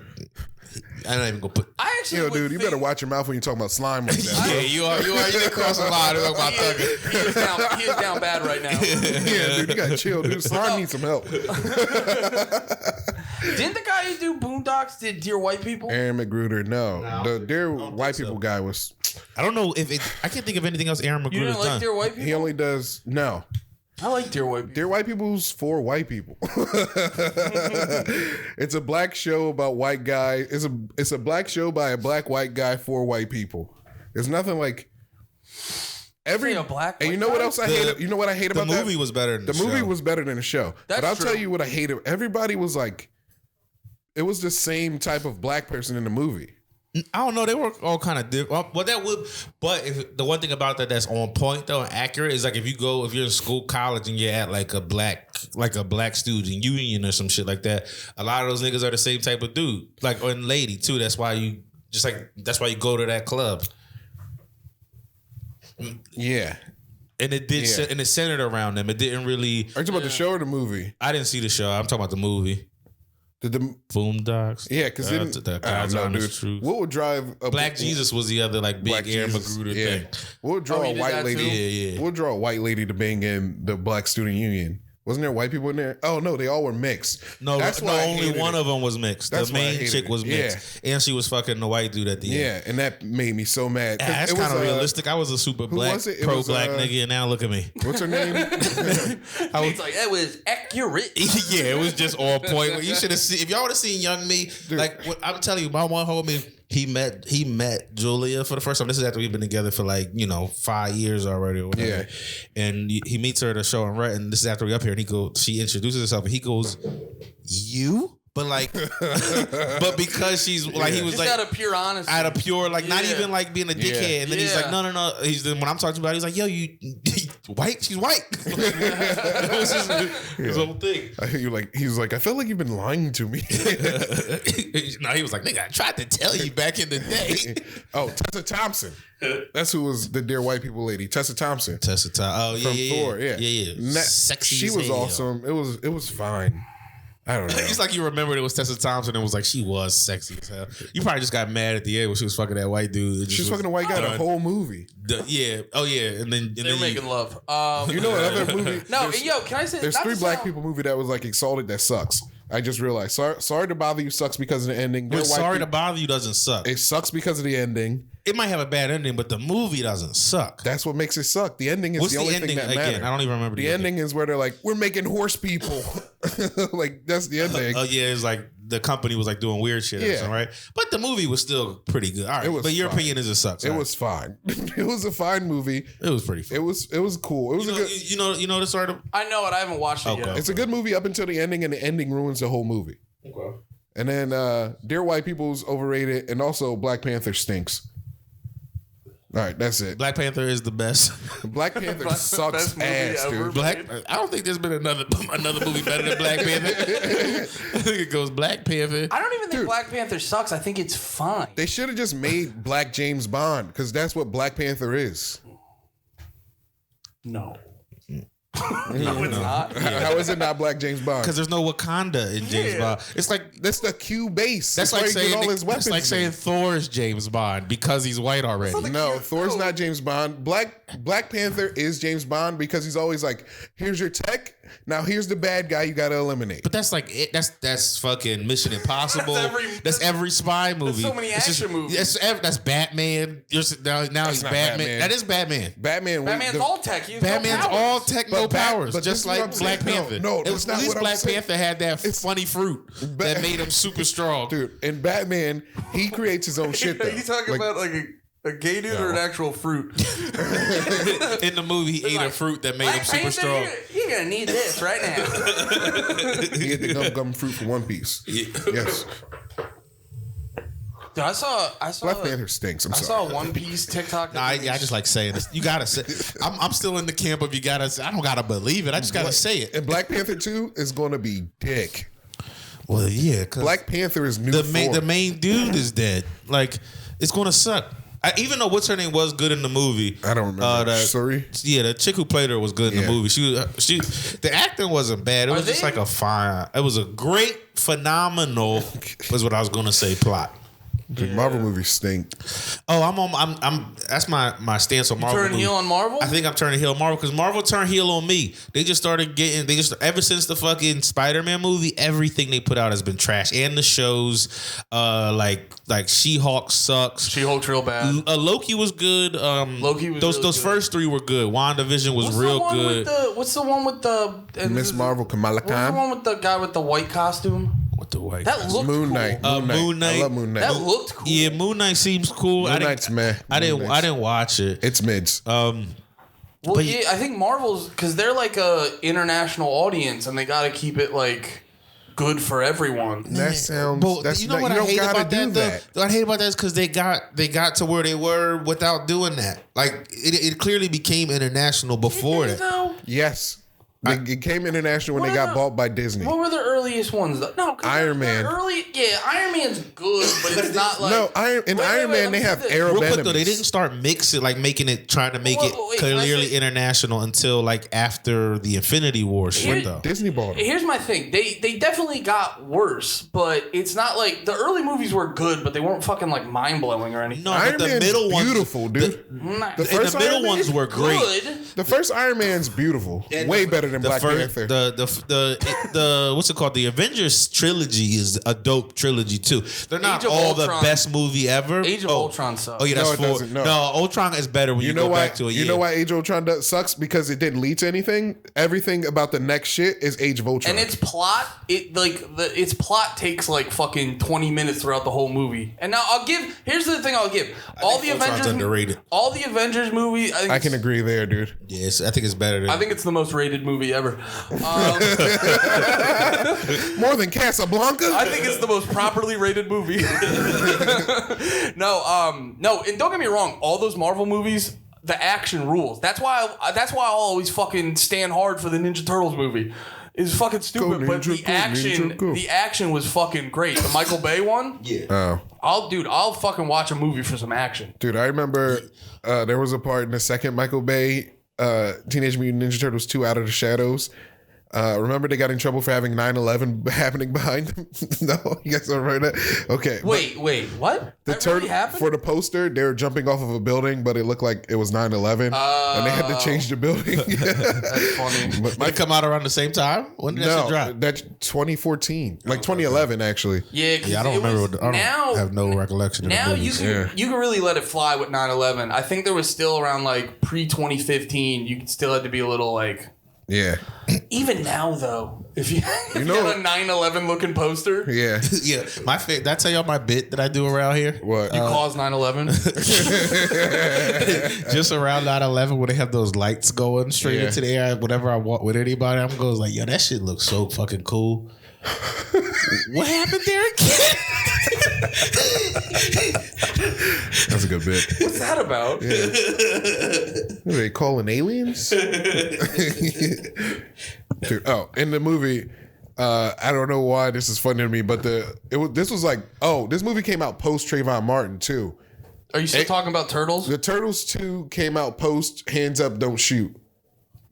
I'm not even gonna put. I actually Yo, would dude, you think- better watch your mouth when you talk about slime like that. Yeah, you are. You didn't cross the line about Thug. He is down bad right now. Yeah, dude, you gotta chill, dude. Slime needs some help. Didn't the guy who do Boondocks did Dear White People? Aaron McGruder, no. The Dear White People guy was. I don't know if it. I can't think of anything else Aaron You McGruder's didn't like done. Dear White People? He only does no. I like Dear White People. Dear White People's for white people. It's a black show about white guys. It's a black show by a black white guy for white people. It's nothing like every Say a black and you white know what guy? else I hate? You know what I hate The about movie that? was better than The movie show. was better than the show. That's but I'll true. tell you what I hated. Everybody was like, it was the same type of black person in the movie. I don't know. They were all kind of different. Well, that would. But the one thing about that that's on point though and accurate is like if you're in school, college, and you're at like a black student union or some shit like that. A lot of those niggas are the same type of dude, like or lady too. That's why you go to that club. Yeah. And it did, Yeah. and it centered around them. It didn't really. Are you talking about the show or the movie? I didn't see the show. I'm talking about the movie. Did the Boondocks. yeah? Because the I don't God's know, Honest dude. Truth. What would drive a Black Jesus was the other like big Black Aaron Jesus, McGruder yeah. thing. What would draw Oh, he a did white that lady? too? Yeah. What would draw a white lady to bang in the black student union? Wasn't there white people in there? Oh no, they all were mixed. No, That's why I only hated one it. of them was mixed. That's The why I main hated chick it. was mixed, and she was fucking the white dude at the end. Yeah, and that made me so mad. 'Cause That's it was, kind of realistic. I was a super black, was it? It pro was, black nigga, and now look at me. What's her name? It's like, that was accurate. Yeah, it was just on point. You should have seen if y'all would have seen Young Me. Like what, I'm telling you, my one homie, he met Julia for the first time. This is after we've been together for 5 years already or whatever. Yeah. And he meets her at a show in Rhett, and this is after we up here, and she introduces herself, and he goes, "You?" But but because she's like, he was just like out of pure honesty, not even like being a dickhead. And then he's like, no. When I'm talking about it, he's like, yo, you white? She's white. That was his whole thing. He was like, I felt like you've been lying to me. No, he was like, nigga, I tried to tell you back in the day. Oh, Tessa Thompson. That's who was the Dear White People lady. Tessa Thompson. Oh, yeah. From Thor, yeah. Yeah. Sexy. She was awesome. It was fine. I don't know. It's like you remembered it was Tessa Thompson and was like, she was sexy as hell. You probably just got mad at the end when she was fucking that white dude. She was fucking a white guy the whole movie. Yeah. Oh, yeah. And then they're making love. You know another movie? No, can I say there's 3 black people movie that was like Exalted that sucks. I just realized. Sorry to bother you sucks because of the ending. But Sorry to Bother You doesn't suck. It sucks because of the ending. It might have a bad ending, but the movie doesn't suck. That's what makes it suck. The ending is What's the only thing that matters. I don't even remember the ending. Is where they're like, we're making horse people. Like that's the ending. Oh yeah, it's like the company was like doing weird shit, or something, right? But the movie was still pretty good. All right, but your opinion is it sucks. It was fine. It was a fine movie. It was pretty fun. It was cool. It was a good. You know the sort of. I know it. I haven't watched it yet. It's a good movie up until the ending, and the ending ruins the whole movie. Okay. And then Dear White People's overrated, and also Black Panther stinks. All right, that's it. Black Panther is the best. Black Panther sucks ass, dude. I don't think there's been another movie better than Black Panther. I think it goes Black Panther. I don't even think Black Panther sucks. I think it's fine. They should have just made Black James Bond because that's what Black Panther is. No. No, it's not. How is it not Black James Bond? Because there's no Wakanda in James Bond. It's like that's the Q base. That's like saying all his weapons. It's like saying Thor is James Bond because he's white already. No, Thor's not James Bond. Black Panther is James Bond because he's always like, here's your tech. Now here's the bad guy you got to eliminate. But that's like it. That's fucking Mission Impossible. that's every spy movie. So many action movies. That's Batman. Now he's Batman. That is Batman. Batman's all tech. Batman's all tech, no powers. But just like Black Panther. No, at least Black Panther had that funny fruit that made him super strong. Dude, in Batman, he creates his own shit. Though. You talking about like a gay dude or an actual fruit? In the movie, he ate a fruit that made him super strong. You're gonna need this right now. He ate the gum fruit for One Piece. Yes. Dude, I saw Black Panther stinks. I saw a One Piece TikTok. I just like saying this. You gotta say. I'm still in the camp of you gotta. I don't gotta believe it. I just gotta say it. And Black Panther 2 is gonna be dick. Well, yeah. Black Panther is new. The main dude is dead. Like it's gonna suck. Even though what's her name was good in the movie, I don't remember. Sorry, yeah, the chick who played her was good in the movie. She the acting wasn't bad. It was just like a fine. It was a great, phenomenal. Was what I was gonna say. Plot. The Marvel movies stink. Oh, I'm. That's my stance on Marvel. Turn heel on Marvel? I think I'm turning heel on Marvel because Marvel turned heel on me. They just started getting. Ever since the fucking Spider-Man movie, everything they put out has been trash, and the shows, like She-Hulk sucks. She-Hulk's real bad. Loki was good. Loki was those first 3 were good. WandaVision was real good. What's the one with the Miss Marvel, Kamala Khan? What's the one with the guy with the white costume? The white that looked Moon cool. Knight. Moon Knight. I love Moon Knight. That looked cool. Yeah, Moon Knight seems cool. Moon Knight's meh. I didn't watch it. It's mids. Well, yeah, I think Marvel's because they're like a international audience, and they got to keep it like good for everyone. That sounds. You know what I hate about that? What I hate about that is because they got to where they were without doing that. Like it clearly became international before that. Yes. It came international when they got bought by Disney. What were the earliest ones? No, Iron Man. Iron Man's good, but it's not like Iron Man they have Arab real quick enemies. though, they didn't start trying to make it clearly international until like after the Infinity War shit though. Disney bought them. Here's my thing: they definitely got worse, but it's not like the early movies were good, but they weren't fucking like mind blowing or anything. No, Iron but the Man's middle ones, beautiful, dude. The middle ones were great. Good. The first Iron Man's beautiful, way better than Black Panther. The what's it called? The Avengers Trilogy is a dope trilogy too. They're not Age of all the Ultron. best movie ever. Age of Ultron sucks. Oh yeah, that's No, it doesn't, no. Ultron is better when you go why? back to it. You know why Age of Ultron sucks? Because it didn't lead to anything. Everything about the next shit is Age of Ultron. And its plot, its plot takes like fucking 20 minutes throughout the whole movie. And now here's the thing I'll give. All the Ultron's underrated. All the Avengers movie, I can agree there, dude. Yes, I think it's better. I think it's the most rated movie ever. More than Casablanca. I think it's the most properly rated movie. No, and don't get me wrong. All those Marvel movies, the action rules. That's why I'll always fucking stand hard for the Ninja Turtles movie. It's fucking stupid, but the action was fucking great. The Michael Bay one. Yeah. I'll fucking watch a movie for some action. Dude, I remember there was a part in the second Michael Bay Teenage Mutant Ninja Turtles 2 Out of the Shadows. Remember they got in trouble for having 9/11 happening behind them? No, you guys don't remember that? Okay. Wait, what? That really happened? For the poster, they were jumping off of a building, but it looked like it was 9/11, and they had to change the building. That's funny. But Did it come out around the same time? When did that shit drop? That's 2014, like 2011 actually. Yeah, I don't remember. I don't have no recollection. Now of the you can really let it fly with 9/11. I think there was still around like pre-2015. You still had to be a little like. Yeah. Even now, though, if you have a 9/11 looking poster, Yeah. Yeah, my did I tell y'all my bit that I do around here? What? you cause 9/11. Just around 9/11 when they have those lights going straight into the air. Whenever I walk with anybody, I'm going like, yo, that shit looks so fucking cool. What happened there again? That's a good bit. What's that about? What are they calling aliens? Dude, in the movie, I don't know why this is funny to me, but this movie came out post Trayvon Martin too. Are you still talking about Turtles? The Turtles 2 came out post Hands Up, Don't Shoot.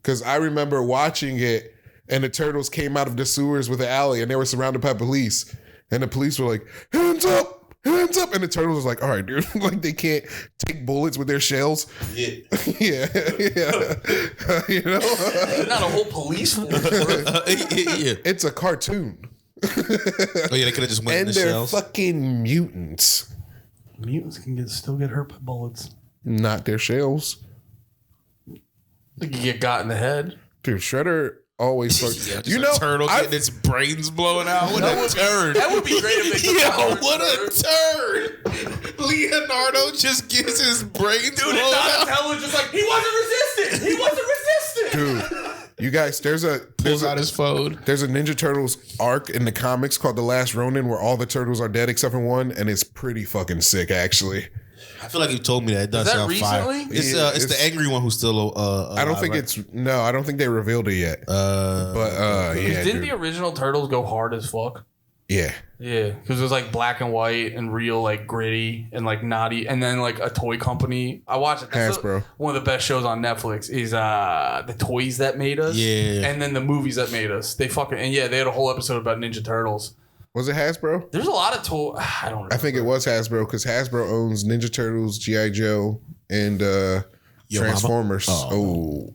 Because I remember watching it, and the Turtles came out of the sewers with the alley, and they were surrounded by police. And the police were like, hands up, hands up. And the Turtles was like, all right, dude. Like, they can't take bullets with their shells. Yeah. yeah. You know? Not a whole police force. It's a cartoon. Oh, yeah, they could have just went in And the they're shells. fucking mutants. Mutants can still get hurt by bullets. Not their shells. They can get got in the head. Dude, Shredder always Yeah, just a turtle getting its brains blown out. What a turd. That would be great if they took What a turd. Leonardo just gets his brains blown out. Donatello was just like, he wasn't resistant. Dude, you guys, there's a Out his phone. There's a Ninja Turtles arc in the comics called The Last Ronin where all the turtles are dead except for one, and it's pretty fucking sick, actually. I feel like you told me that. It does that sound recently? fire. It's the angry one who's still I don't think right? I don't think they revealed it yet. Yeah, Didn't dude. the original Turtles go hard as fuck? Yeah. Yeah, because it was like black and white and real like gritty and like naughty, and then like a toy company. I watched it. That's Hasbro. One of the best shows on Netflix is the toys that made us. Yeah. And then the movies that made us. They had a whole episode about Ninja Turtles. Was it Hasbro? There's a lot of toy. I don't know. I think it was Hasbro because Hasbro owns Ninja Turtles, G.I. Joe, and Yo Mama? Transformers. Oh.